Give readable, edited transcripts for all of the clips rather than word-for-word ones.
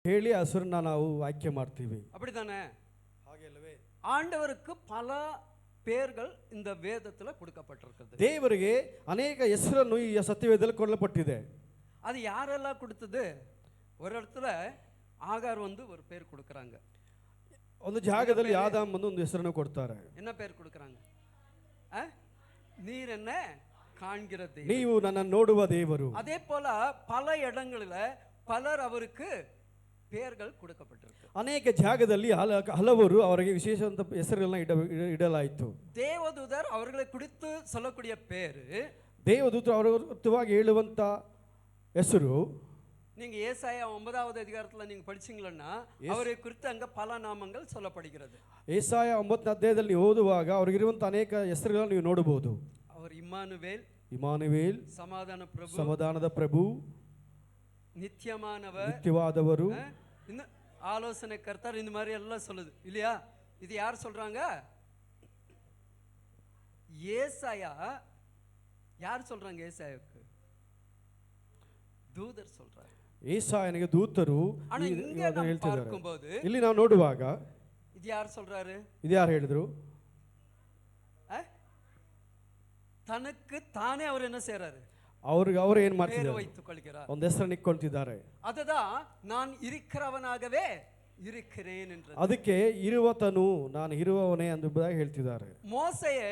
ಹೇಳಿ ಹೆಸರನ್ನ ನಾವು ಆಯ್ಕೆ ಮಾಡ್ತೀವಿ. அப்படிதானே? ಹಾಗೆ ಅಲ್ಲವೇ? ஆண்டவருக்கு பல பெயர்கள் இந்த வேதத்துல கொடுக்கப்பட்டிருக்கிறது. ದೇವರಿಗೆ ಅನೇಕ ಹೆಸರನ್ನು ಈ ಸತ್ಯವೇದದಲ್ಲಿ ಕೊಡಲ್ಪಟ್ಟಿದೆ. அது யாரெல்லாம் கொடுத்தது? ஒரு இடத்துல ஆகார் ஒரு பேர் கொடுக்கறாங்க. ಒಂದು ಜಾಗದಲ್ಲಿ ಆದಾಮ್ ಒಂದು ಹೆಸರನ್ನು ಕೊಡ್ತಾರೆ. என்ன பேர் கொடுக்கறாங்க? நீர் என்ன காண்கிற தேவன், ನೀವು ನನ್ನನ್ನು ನೋಡುವ ದೇವರು. அதே போல பல இடங்களில பலர் அவருக்கு பெயர்கள் கொடுக்கப்பட்டிருக்கு. ಅನೇಕ ಜಾಗದಲ್ಲಿ ಹಲವರು ಅವರಿಗೆ ವಿಶೇಷವಾದ ಹೆಸರುಗಳನ್ನ ಇಡಲಾಯಿತು. தேவதூதர் அவர்களை குறித்து சொல்லக்கூடிய பேரு, ದೇವದೂತರು ಅವರ ಕುರಿತವಾಗಿ ಹೇಳುವಂತ ಹೆಸರು, நீங்க ஏசாயா 9வது அதிகாரத்துல நீங்க படிச்சீங்கன்னா அவரை குறித்து அங்க பல நாமங்கள் சொல்லப்படுகிறது. ಏಸಾಯ 9ನೇ ಅಧ್ಯಾಯದಲ್ಲಿ ಓದುವಾಗ ಅವರಿಗಿರುವಂತ ಅನೇಕ ಹೆಸರುಗಳನ್ನು ನೀವು ನೋಡಬಹುದು. அவர் இம்மானுவேல், ಇಮಾನುವೇಲ್, ಸಮಾಧಾನ ಪ್ರಭು, ಸಮಾಧಾನದ ಪ್ರಭು, நித்தியமானவர், ನಿತ್ಯವಾದವರು, இன்னும் ஆலோசனை கர்த்தர், இந்த மாதிரி எல்லாம் சொல்லுது இல்லையா? இது யார் சொல்றாங்க? ஏசாயா. யார் சொல்றாங்க ஏசாயாவுக்கு? தூதர் சொல்றாரு. ஏசாಯನಿಗೆ ದೂತರು பார்க்கும்போது ಇಲ್ಲಿ ನಾವು ನೋಡುವಾಗ ಇದು ಯಾರು சொல்றாரு? ಇದು ಯಾರು ಹೇಳಿದ್ರು? ತನಕ್ಕೆ ತಾನೇ ಅವರು என்ன செய்றாரு? ಅವರು ಏನು ಮಾಡ್ತಿದ್ದಾರೆ? வைத்துக்கொள்கிறார். ಒಂದು ಹೆಸರನ್ನು ಇಟ್ಕೊಂಡಿದ್ದಾರೆ. ಅದதான் நான் இருக்கிறவனாகவே இருக்கிறேன் என்று. ಅದಕ್ಕೆ ಇರುವತನು ನಾನು ಇರುವವನೇ ಎಂಬುದಾಗಿ ಹೇಳ್ತಿದ್ದಾರೆ. ಮೋಸೆಯೇ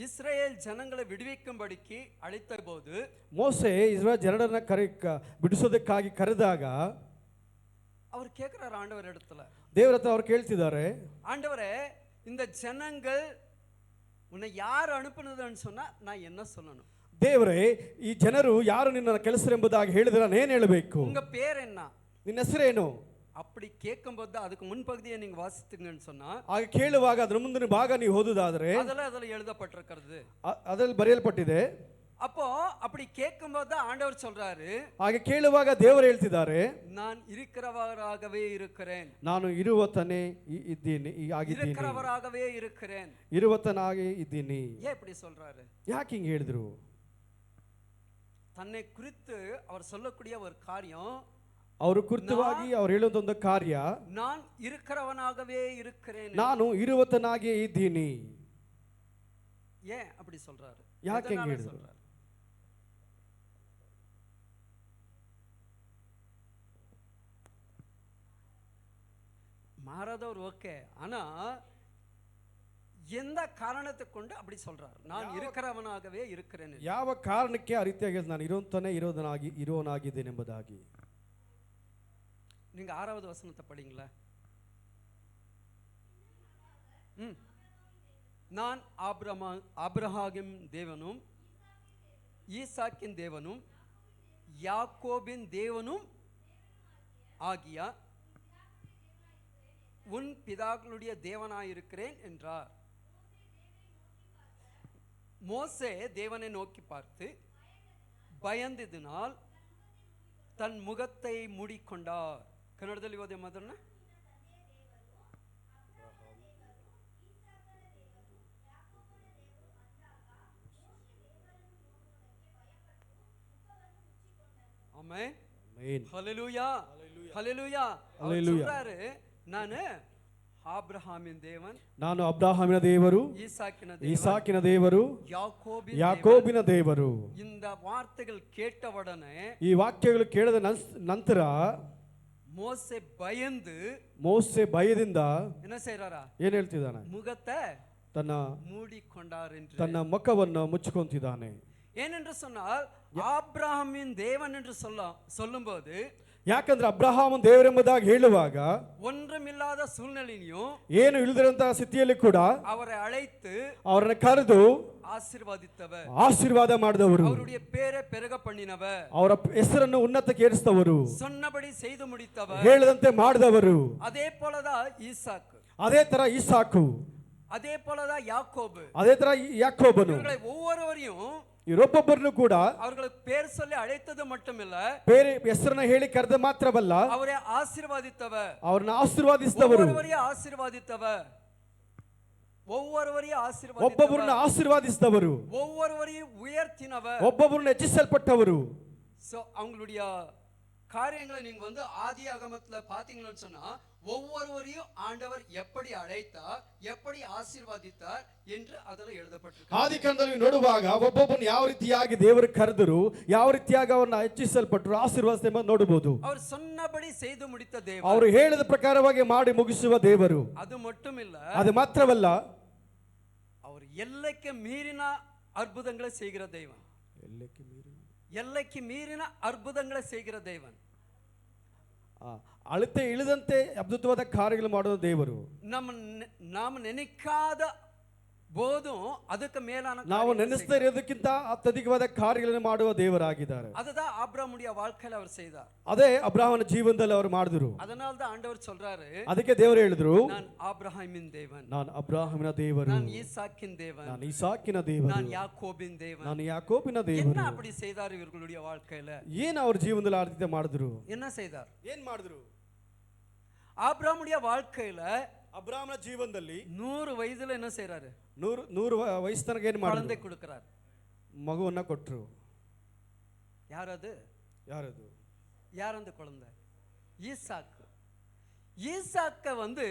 ಇಸ್ರಾಯೇಲ್ ಜನங்களை விடுவிக்கும்படிக்கு அழைத்த போது, ಮೋಸೆ ಇಸ್ರಾಯೇಲ್ ಜನರನ್ನ ಬಿಡಿಸೋದಕ್ಕಾಗಿ ಕರೆದಾಗ அவர் கேக்குறார் ஆண்டவர் இடத்துல, ದೇವರ ಹತ್ರ ಅವರು ಕೇಳ್ತಿದ್ದಾರೆ, ஆண்டவரே இந்த ஜனங்கள் உன்னை யார் அனுப்புனதுன்னு சொன்னா நான் என்ன சொல்லணும்? ದೇವರೇ ಈ ಜನರು ಯಾರು ನಿನ್ನ ಕೆಲಸರೆಂಬುದಾಗಿ ಹೇಳಿದ್ರೆ ನಾನು ಏನು ಹೇಳಬೇಕು? உங்க பேர் என்ன? ನಿನ್ನ ಹೆಸರೇನು? அப்படி கேட்கும்போது அதுக்கு முன்பகுதியை நீங்க வாசித்தீங்கன்னு சொன்னா, ಆಗ ಕೇಳುವಾಗ ಅದರ ಮುಂದಿನ ಭಾಗ ನೀವು ಓದುದಾದ್ರೆ ಅದೆಲ್ಲ எழுதப்பட்டிருக்கிறது, ಅದರಲ್ಲಿ ಬರೆಯಲ್ಪಟ್ಟಿದೆ. அப்போ அப்படி கேட்கும்போது ஆண்டவர் சொல்றாரு, ಹಾಗೆ ಕೇಳುವಾಗ ದೇವರು ಹೇಳ್ತಿದ್ದಾರೆ, நான் இருக்கிறவராகவே இருக்கிறேன், ನಾನು ಇರುವತನೇ ಇದ್ದೀನಿ, இருக்கிறவராகவே இருக்கிறேன், ಇರುವತನಾಗಿ ಇದ್ದೀನಿ. ஏன் இப்படி சொல்றாரு? ಯಾಕೆ ಹಿಂಗೆ ಹೇಳಿದ್ರು? தன்னை குறித்து அவர் சொல்லக்கூடிய ஒரு காரியம், ಅವರು ಕುರಿತವಾಗಿ ಅವರು ಹೇಳುವಂತ ಒಂದು ಕಾರ್ಯ, நான் இருக்கிறவனாகவே இருக்கிறேன், ನಾನು ಇರುವತನಾಗಿ ಇದ್ದೀನಿ. ஏன் அப்படி சொல்றாரு? ಯಾಕೆ ಹಿಂಗೆ ಹೇಳಿದ್ರು? மாறாதவர் ஓகே, ஆனா எந்த காரணத்தை கொண்டு அப்படி சொல்றார்? நான் இருக்கிறவனாகவே இருக்கிறேன். ಯಾವ ಕಾರಣಕ್ಕೆ ಆ ರೀತಿಯಾಗಿ ನಾನು ಇರುವವನಾಗಿದ್ದೇನೆ ಎಂಬುದಾಗಿ? நீங்க 6வது வசனத்தை படிங்களா? நான் ஆபிரகாமின் தேவனும் ஈசாக்கின் தேவனும் யாக்கோபின் தேவனும் ஆகிய உன் பிதாக்களுடைய தேவனாயிருக்கிறேன் என்றார். மோசே தேவனை நோக்கி பார்த்து பயந்ததினால் தன் முகத்தை மூடிக்கொண்டார். ಕನ್ನಡದಲ್ಲಿ ಓದಿ ಮಾತ್ರನ. ஆமென். ஹல்லேலூயா, ஹல்லேலூயா. அவர் சொல்றாரு, ನಾನು ಆಬ್ರಹಾಮಿನ ದೇವನ್, ನಾನು ಅಬ್ರಹಾಮಿನ ದೇವರು, ಈಸಾಕಿನ ದೇವರು, ಯಾಕೋಬಿನ ದೇವರು. இந்த வார்த்தைகள் கேட்டவுடனே, ಈ ವಾಕ್ಯಗಳು ಕೇಳಿದ ನಂತರ ಮೋಸೆ ಭಯದಿಂದ என்ன செய்றாரா? ಏನು ಹೇಳ್ತಿದ್ದಾನೆ? ಮುಖத்தை ತನ್ನ மூடிக்கொண்டார் என்று, ತನ್ನ ಮುಖವನ್ನು ಮುಚ್ಚಿಕೊಂತಿದ್ದಾನೆ. ஏனென்று சொன்னால் ஆபிரகாமின் தேவன் என்று சொல்லும்போது, ಯಾಕಂದ್ರೆ ಅಬ್ರಹಾಮನ್ ದೇವರೆಂಬುದಾಗಿ ಹೇಳುವಾಗ ஒன்றுமில்லாத சூழ்நிலையும் ಏನು ಇಲ್ಲದಿರುವಂತಹ ಸ್ಥಿತಿಯಲ್ಲಿ ಕೂಡ ಅವரை அழைத்து ಅವರನ್ನು ಕರೆದು ಆಶೀರ್ವಾದಿತ್ತவர், ಆಶೀರ್ವಾದ ಮಾಡಿದವರು, ಅವರುடைய பேரை பெருக பண்ணினவர், ಅವರ ಹೆಸರನ್ನು ಉನ್ನತಕ್ಕೇರಿಸಿದವರು, சொன்னபடி செய்து முடித்தவர், ಹೇಳಿದಂತೆ ಮಾಡಿದವರು. அதே போலதான் ஈசாக்கு, ಅದೇ ತರ ಈಸಾಕು, அதே போலதான் யாக்கோபு, ಅದೇ ತರ ಯಾಕೋಬನು. ஒவ்வொருவரையும் ಇವರೊಬ್ಬೊಬ್ಬರನ್ನು ಕೂಡ அவர்களுக்கு பேர் சொல்லி அழைத்தது மட்டுமிಲ್ಲ, ಬೇರೆ ಹೆಸರನ್ನ ಹೇಳಿ ಕರೆದ ಮಾತ್ರವಲ್ಲ, ಅವರೇ ಆಶೀರ್ವಾದಿತ್ತவர், ಅವರನ್ನು ಆಶೀರ್ವಾದಿಸಿದವರು, ಒಬ್ಬೊಬ್ಬರನ್ನು ಆಶೀರ್ವಾದಿಸಿದವರು, ஒவ்வொருவரையும் உயர்த்தினவர், ಒಬ್ಬೊಬ್ಬರನ್ನು ಹೆಚ್ಚಿಸಲ್ಪಟ್ಟವರು. அவங்களுடைய காரியங்களை நீங்க வந்து ஆதி ஆகமத்துல பாத்தீங்கன்னு சொன்னா ஒவ்வொருவரையும் ஆண்டவர் எப்படி அழைத்தார், எப்படி ஆசீர்வதித்தார் என்று அதில் எழுதப்பட்டிருக்கு. ಆದಿಕಾಂಡದಲ್ಲಿ ನೋಡುವಾಗ ಒಬ್ಬೊಬ್ಬನು ಯಾವ ರೀತಿಯಾಗಿ ದೇವರು ಕರೆದರು, ಯಾವ ರೀತಿಯಾಗಿ ಅವರನ್ನ ಹೆಚ್ಚಿಸಲ್ಪಟ್ಟರು, ಆಶೀರ್ವಾದ ಎಂಬುದನ್ನು ನೋಡಬಹುದು. அவர் சொன்னபடி செய்து முடித்த தேவன், ಅವರು ಹೇಳಿದ ಪ್ರಕಾರವಾಗಿ ಮಾಡಿ ಮುಗಿಸುವ ದೇವರು. அது மட்டுமில்ல, ಅದು ಮಾತ್ರವಲ್ಲ, அவர் எல்லைக்கு மீறின அற்புதங்களை செய்கிற தெய்வன். எல்லைக்கு மீறின அற்புதங்களை செய்கிற தேவன். ಅಳತೆ ಇಳಿದಂತೆ ಅದ್ಭುತವಾದ ಕಾರ್ಯಗಳು ಮಾಡುವ ದೇವರು. நாம் நினைக்காத போதும் ಅದಕ್ಕೆ ಮೇಲಾன ನಾವು ನೆನೆಸ್ತಾ ಇರೋದಕ್ಕಿಂತ ಅತ್ಯಧಿಕವಾದ ಕಾರ್ಯಗಳನ್ನು ಮಾಡುವ ದೇವರಾಗಿದ್ದಾರೆ. அதுதான் ஆபிரகாமுடைய வாழ்க்கையில அவர் செய்தார். ಅದೇ ಅಬ್ರಹಾಮನ ಜೀವನದಲ್ಲಿ ಅವರು ಮಾಡಿದ್ರು. அதனால தான் ஆண்டவர் சொல்றாரு, ಅದಕ್ಕೆ ದೇವರು ಹೇಳಿದ್ರು, நான் ஆபிரகாமின் தேவன், ನಾನು ಅಬ್ರಹಾಮನ ದೇವರು, நான் ஈசாக்கின் தேவன், ನಾನು ಇಸಾಕಿನ ದೇವರು, நான் யாக்கோபின் தேவன். ನಾನು ಯಾಕೋಬಿನ ದೇವರು. என்ன அப்படி செய்தார் இவர்களுடைய வாழ்க்கையில? ಏನು ಅವ್ರ ಜೀವನದಲ್ಲಿ ಆ ರೀತಿ ಮಾಡಿದ್ರು? என்ன செய்தார்? ಏನ್ ಮಾಡಿದ್ರು? ஆபிரகாமுடைய வாழ்க்கையில ಅಬ್ರಹಾಮನ ಜೀವನದಲ್ಲಿ 100 ವಯಸ್ಸಲ್ಲಿ என்ன செய்றாரு? 100 ವಯಸ್ಸು ತನಕ ಏನು ಮಾಡಿದ್ರು? குழந்தை கொடுக்கிறார், ಮಗುವನ್ನ ಕೊಟ್ಟರು. யாரது? ಯಾರದು? யார் அந்த குழந்தை? ஈசாக்கு. ஈசாக்க வந்து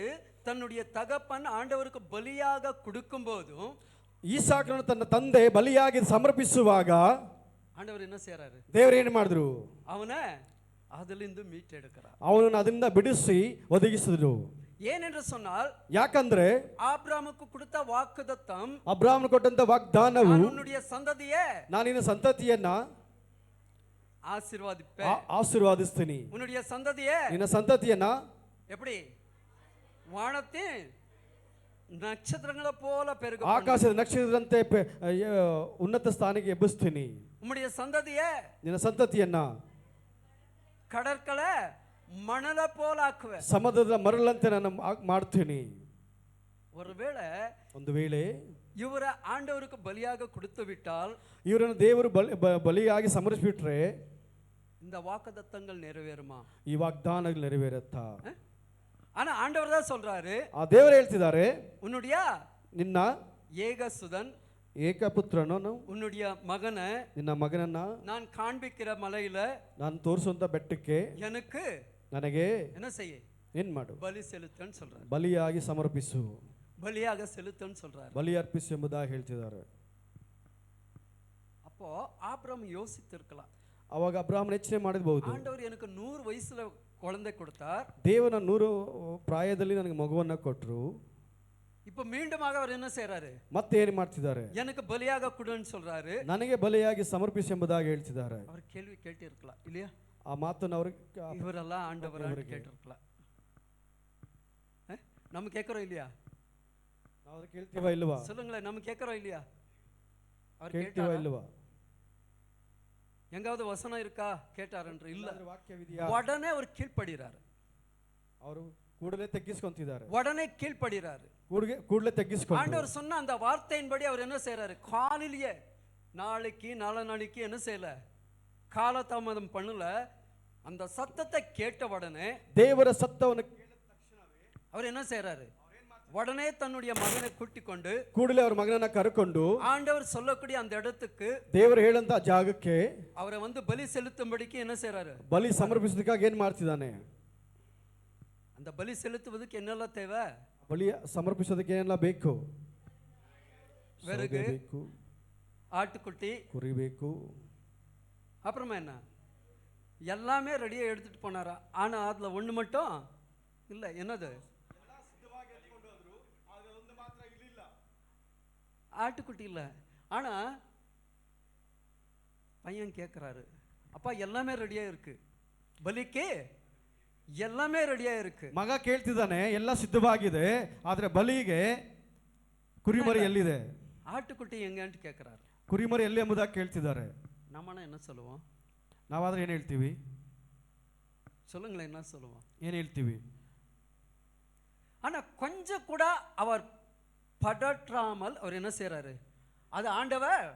தன்னுடைய தகப்பன் ஆண்டவருக்கு பலியாக கொடுக்கும் போதும், ಈಸಾಕನನ್ನು ತನ್ನ ತಂದೆ ಬಲಿಯಾಗಿ ಸಮರ್ಪಿಸುವಾಗ ஆண்டவர் என்ன செய்றாரு? ದೇವರು ಏನು ಮಾಡಿದ್ರು? அவனை அதிலிருந்து மீட்டெடுக்கிறார். ಅವನನ್ನು ಅದರಿಂದ ಬಿಡಿಸಿ ಒದಗಿಸಿದ್ರು. ஏனென்று சொன்னால், ಯಾಕಂದ್ರೆ ஆபிரகாமுக்கு கொடுத்த வாக்குத்தத்தம், ಅಬ್ರಹಾಮನ ಕೊಟ್ಟಂತ ವಾಗ್ದಾನವು, உன்னுடைய சந்ததியே ನಾನು ನಿನ್ನ ಸಂತತಿಯನ್ನ ஆசீர்வதிப்பேன், ಆಶೀರ್ವಾದಿಸ್ತೀನಿ, உன்னுடைய சந்ததியே ನಿನ್ನ ಸಂತತಿಯನ್ನ எப்படி வானத்தின் நட்சத்திரங்களை போல பெருக, ಆಕಾಶದ ನಕ್ಷತ್ರದಂತೆ ಉನ್ನತ ಸ್ಥಾನಕ್ಕೆ ಎಬ್ಬಿಸ್ತೀನಿ, உம்முடைய சந்ததியே ನಿನ್ನ ಸಂತತಿಯನ್ನ கடற்கரை மணல போல ஆக்குவேன், ಸಮುದ್ರದ ಮರಳಂತೆ ನಾನು ಮಾಡ್ತೀನಿ. ஒருவேளை ಒಂದು ವೇಳೆ ಇವರ ಆಂಡವருக்கு ಬಲಿಯಾಗ கொடுத்து விட்டால், ಇವರನ್ನು ದೇವರು ಬಲಿಯಾಗಿ ಸಮರ್ಪಿಸಿಬಿಟ್ರೆ இந்த வாக்குத்தத்தங்கள் நிறைவேறுமா? ಈ ವಾಗ್ದಾನಗಳು ನೆರವೇರುತ್ತಾ? ஆனா ஆண்டவர் தான் சொல்றாரு, ಆ ದೇವರು ಹೇಳ್ತಿದ್ದಾರೆ, உன்னுடைய ನಿನ್ನ ஏகசுதன், ಏಕಪುತ್ರನು, உன்னுடைய மகனை, ನಿನ್ನ ಮಗನನ್ನ நான் காண்பிக்கிற மலையில ನಾನು ತೋರಿಸುವಂತ ಬೆಟ್ಟಕ್ಕೆ எனக்கு ನನಗೆ என்ன செய்ய, ಏನ್ ಮಾಡು, பலி செலுத்தன்னு சொல்றாரு. ಬಲಿಯಾಗಿ ಸಮರ್ಪಿಸು, பலியாக செலுத்தன்னு சொல்றாரு. ಬಲಿ ಅರ್ಪಿಸು ಎಂಬುದಾಗಿ ಹೇಳ್ತಿದ್ದಾರೆ. அப்போ ஆபிரகாம் யோசித்திருக்கலாம், ಅವಾಗ ಅಬ್ರಹಾಮನ ಯೋಚನೆ ಮಾಡಿರಬಹುದು, ஆண்டவர் எனக்கு 100 வயசுல குழந்தை கொடுத்தார், ದೇವರ 100 ಪ್ರಾಯದಲ್ಲಿ ನನಗೆ ಮಗುವನ್ನ ಕೊಟ್ಟರು, இப்ப மீண்டுமாக அவர் என்ன செய்றாரு? ಮತ್ತೆ ಏನು ಮಾಡ್ತಿದ್ದಾರೆ? எனக்கு பலியாக கொடுன்னு சொல்றாரு, ನನಗೆ ಬಲಿಯಾಗಿ ಸಮರ್ಪಿಸಿ ಎಂಬುದಾಗಿ ಹೇಳ್ತಿದ್ದಾರೆ. அவர் கேள்வி கேட்டு இருக்கலாம் இல்லையா? ಆ ಮಾತನ್ನು ಅವರು இவரெல்லாம் ஆண்டவர் கேட்டிருக்கலாம். நம்ம கேட்கிறோம் இல்லையா? ನಾವು ಕೇಳ್ತೀವಾ ಇಲ್ವಾ? சொல்லுங்களேன், நம்ம கேட்கிறோம் இல்லையா? அவர் ಕೇಳ್ತೀವಾ கேட்டாரா? ಇಲ್ವಾ? எங்காவது வசனம் இருக்கா கேட்டாருன்ற? இல்ல. ವಾಕ್ಯವಿದೆಯಾ? உடனே அவர் கீழ்ப்படுகிறாரு, ಅವರು ಕೂಡಲೇ ತಗ್ಗಿಸ್ಕೊಂತಿದ್ದಾರೆ, உடனே கீழ்ப்படுகிறாரு. ಕೂಡಲೇ ತಗ್ಗಿಸ್ಕೊಂಡು ஆண்டவர் சொன்ன அந்த வார்த்தையின்படி அவர் என்ன செய்யறாரு? காலையிலேயே, நாளைக்கு நாளைக்கு என்ன செய்யல, காலதாமதம் பண்ணல, அந்த சத்தத்தை கேட்ட உடனே, ದೇವರ ಸತ್ತವನ್ನು ಕೇಳಿದ ತಕ್ಷಣವೇ அவர் என்ன செய்யறாரு? உடனே தன்னுடைய மகனை கூட்டிக் கொண்டு ಕೂಡಲೇ ಅವರ ಮಗನನ್ನ ಕರೆಕೊಂಡು ஆண்டவர் சொல்லக்கூடிய அந்த இடத்துக்கு, ದೇವರು ಹೇಳಂತ ಜಾಗಕ್ಕೆ அவரை வந்து பலி செலுத்தும்படிக்கு என்ன செய்யறாரு? ಬಲಿ ಸಮರ್ಪಿಸೋದಕ್ಕಾಗಿ ಏನ್ ಮಾಡ್ತಿದ್ದಾನೆ? அந்த பலி செலுத்துவதற்கு என்னெல்லாம் தேவை? ಬಲಿ ಸಮರ್ಪಿಸೋದಕ್ಕೆ ಏನೆಲ್ಲ ಬೇಕು? விறகு, ಬೇಕು, ஆட்டுக்குட்டி, ಕುರಿ ಬೇಕು, அப்புறமா என்ன, எல்லாமே ரெடியா எடுத்துட்டு போனாரா? ஆனா அதுல ஒண்ணு மட்டும் இல்ல. என்னது? ஆட்டுக்குட்டி இல்ல. ஆனா பையன் கேட்கிறாரு, அப்பா எல்லாமே ரெடியா இருக்கு, பலிக்கு எல்லாமே ரெடியா இருக்கு. ಮಗ ಕೇಳ್ತಿದ್ದಾನೆ, ಎಲ್ಲ ಸಿದ್ಧವಾಗಿದೆ, ಆದ್ರೆ ಬಲಿಗೆ ಕುರಿಮರಿ ಎಲ್ಲಿದೆ? ஆட்டுக்குட்டி எங்கன்னு கேட்கிறாரு. ಕುರಿಮರಿ ಎಲ್ಲಿ ಎಂಬುದಾಗಿ ಕೇಳ್ತಿದ್ದಾರೆ. நம்மனா என்ன சொல்லுவோம்? ನಾವಾದ್ರೆ ಏನ್ ಹೇಳ್ತೀವಿ? சொல்லுங்களேன், என்ன சொல்லுவோம்? ಏನ್ ಹೇಳ್ತೀವಿ? ஆனா கொஞ்சம் கூட அவர் படற்றாமல் அவர் என்ன செய்றாரு? அது ஆண்டவர்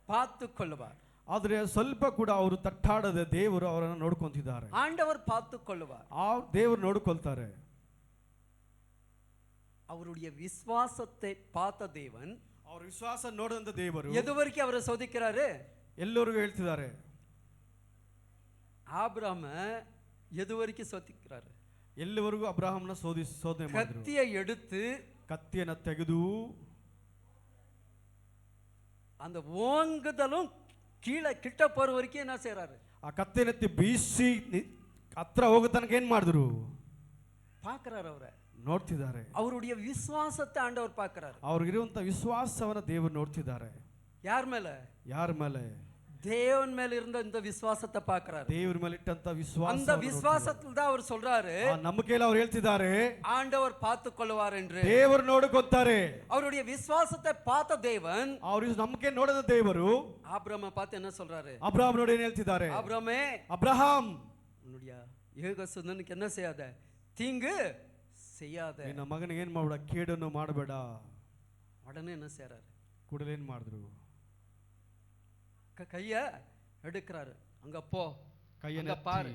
பார்த்து கொள்ளுவார். ಆದ್ರೆ ಸ್ವಲ್ಪ ಕೂಡ ಅವರು ತಟ್ಟಾಡದೆ ದೇವರು ಅವರನ್ನು ನೋಡ್ಕೊಂತಿದ್ದಾರೆ. ஆண்டவர் பார்த்து கொள்ளுவார். ಆ ದೇವರು ನೋಡ್ಕೊಳ್ತಾರೆ. அவருடைய விசுவாசத்தை பார்த்த தேவன், ಅವ್ರ ವಿಶ್ವಾಸ ನೋಡಿದಂತ ದೇವರು எதுவரைக்கும் அவரை சோதிக்கிறாரு? ಎಲ್ಲರಿಗೂ ಹೇಳ್ತಿದ್ದಾರೆ, ಆಬ್ರಾಮ ಎದುವರೆಗೆ ಸೋತಿಕ್கிறாரு. ಎಲ್ಲಿವರೆಗೂ ಅಬ್ರಹಾಮನ ಶೋಧನೆ ಮಾಡಿದ್ರು. ಕತ್ತಿயை எடுத்து ಕತ್ತಿಯನ್ನು ತೆಗೆದು அந்த ஓங்குதலும் கீழே கிட்ட போற வரைக்கும் என்ன செய்றாரு? ಆ ಕತ್ತಿನೆತ್ತಿ ಬೀಸಿ ಹತ್ರ ಹೋಗೋ ತನಕ ಏನ್ ಮಾಡಿದ್ರು? பார்க்கறாரு. அவரை ನೋಡ್ತಿದ್ದಾರೆ. அவருடைய விசுவாசத்தை ஆண்டவர் பார்க்கறாரு. ಅವ್ರಿಗಿರುವಂತ ವಿಶ್ವಾಸವನ್ನ ದೇವರು ನೋಡ್ತಿದ್ದಾರೆ. யார் மேல? ಯಾರ ಮೇಲೆ? தேவன் மேல இருந்த இந்த விசுவாசத்தை பார்க்கறாரு. ದೇವರ ಮೇಲೆ ಇಟ್ಟಂತ ವಿಶ್ವಾಸ. அந்த விசுவாசத்துல தான் அவர் சொல்றாரு, ಆ ನಂಬಿಕೆಯಲ್ಲಿ ಅವರು ಹೇಳ್ತಿದ್ದಾರೆ, ஆண்டவர் பார்த்துக் கொள்வார் என்று. ದೇವರು ನೋಡಿಕೊಳ್ತಾರೆ. அவருடைய விசுவாசத்தை பார்த்த தேவன், ಅವರು ನಂಬಿಕೆ ನೋಡಿದ ದೇವರು ஆபிரகாமை பார்த்து என்ன சொல்றாரு? ಅಬ್ರಹಾಮ್ ನೋಡಿ ಏನ್ ಹೇಳ್ತಿದ್ದಾರೆ? ஆபிரகாமே, ಅಬ್ರಹಾಮ್, உன்னுடைய ஏகசுதனுக்கு என்ன செய்யாத, தீங்கு செய்யாத. ನಿನ್ನ ಮಗನಿಗೆ ಏನ್ ಮಾಡಬೇಡ, ಕೇಡನ್ನು ಮಾಡಬೇಡ. உடனே என்ன செய்றாரு? ಕೂಡಲೇ ಏನ್ ಮಾಡಿದ್ರು? கைய எடுக்கிறாரு. அங்க போ, ಕೈಯನ್ನು பாரு,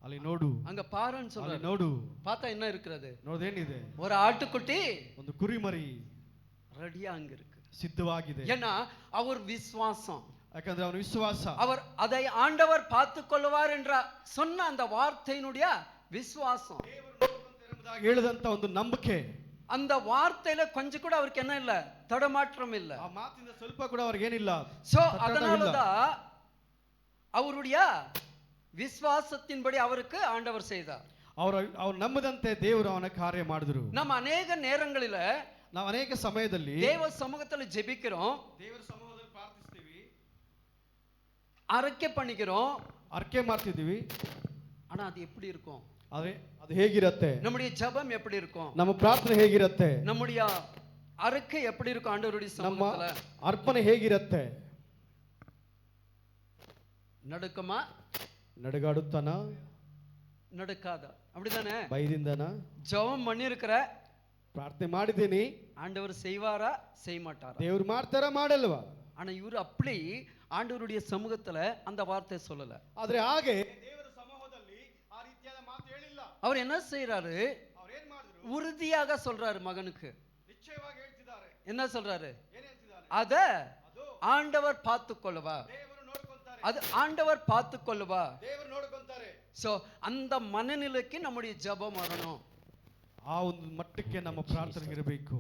ಅಲ್ಲಿ ನೋಡು, அங்க பாருன்னு சொல்றாரு. ನೋಡು. பார்த்தா என்ன இருக்கிறது? ನೋಡೋದೇನಿದೆ? ஒரு ஆட்டுக்குட்டி, ಒಂದು ಕುರಿಮರಿ ரெடியா அங்க இருக்கு, ಸಿದ್ಧವಾಗಿದೆ. ஏன்னா அவர் விசுவாசம். ಯಾಕಂದ್ರೆ ಅವನ ವಿಶ್ವಾಸ. அவர் அதை ஆண்டவர் பார்த்துக் கொள்வார் என்ற சொன்ன அந்த வார்த்தையினுடைய விசுவாசம், ಹೇಳಿದಂತ ಒಂದು ನಂಬಿಕೆ. அந்த வார்த்தையில கொஞ்சம் கூட அவருக்கு என்ன இல்ல, தடமாற்றம் இல்ல. ಆ ಮಾತಿಂದ ಸ್ವಲ್ಪ ಕೂಡ ಅವರಿಗೆ ಏನಿಲ್ಲ. சோ அதனாலதான் அவருடைய விசுவாசத்தின்படி அவருக்கு ஆண்டவர் செய்தார். ಅವ್ರು ನಂಬದಂತೆ ದೇವರು ಅವನ ಕಾರ್ಯ ಮಾಡಿದ್ರು. நம்ம ಅನೇಕ நேரங்களில ನಾವು ಅನೇಕ ಸಮಯದಲ್ಲಿ தேவ சமூகத்துல ஜெபிக்கிறோம், ದೇವರ ಸಮ್ಮುಖದಲ್ಲಿ ಪ್ರಾರ್ಥಿಸ್ತೀವಿ, அறிக்கை பண்ணிக்கிறோம், ಅರ್ಕೆ ಮಾಡ್ತಿದ್ದೀವಿ. ஆனா அது எப்படி இருக்கும்? ಆದ್ರೆ ಅದು ಹೇಗಿರುತ್ತೆ? நம்முடைய ஜெபம் எப்படி இருக்கும்? ನಮ್ಮ ಪ್ರಾರ್ಥನೆ ಹೇಗಿರುತ್ತೆ? நம்முடைய அறிக்கை எப்படி இருக்கும்? ஆண்டவருடைய ನಮ್ಮ சமூகத்துல ಅರ್ಪಣೆ ಹೇಗಿರುತ್ತೆ? ನಡುಕமா, ನಡುಗಾಡುತ್ತಾನ, ನಡುಕಾದ, அப்படிதானே? ಭಯದಿಂದನ? ஜெபம் பண்ணிருக்கிற, ಪ್ರಾರ್ಥನೆ ಮಾಡಿದ್ದೀನಿ, ஆண்டவர் செய்வாரா செய்ய மாட்டாரா? ದೇವ್ರು ಮಾಡ್ತಾರ ಮಾಡಲ್ವಾ? ஆனா இவரு அப்படி ஆண்டவருடைய சமூகத்துல அந்த வார்த்தை சொல்லல. ಆದ್ರೆ ಹಾಗೆ ದೇವರ ಸಮೂಹದಲ್ಲಿ ಆ ರೀತಿಯಾದ ಮಾತು ಹೇಳಿಲ್ಲ. அவர் என்ன செய்யறாரு? ಅವರು ಏನ್ ಮಾಡಿದ್ರು? உறுதியாக சொல்றாரு மகனுக்கு. ನಿಶ್ಚಯವಾಗಿ ಹೇಳ್ತಿದ್ದಾರೆ. என்ன சொல்றாரு? ಏನ್ ಹೇಳ್ತಿದ್ದಾರೆ? அத ஆண்டவர் பார்த்துக் கொள்ளுவா, ದೇವರು ನೋಡ್ಕೊಂತಾರೆ, அது ஆண்டவர் பார்த்துக் கொள்ளுவா. ದೇವರು ನೋಡ್ಕೊಂತಾರೆ. சோ அந்த மனநிலைக்கு நம்முடைய ஜெபம் வரணும். ಆ ಒಂದು ಮಟ್ಟಕ್ಕೆ ನಮ್ಮ ಪ್ರಾರ್ಥನೆ ಇರಬೇಕು.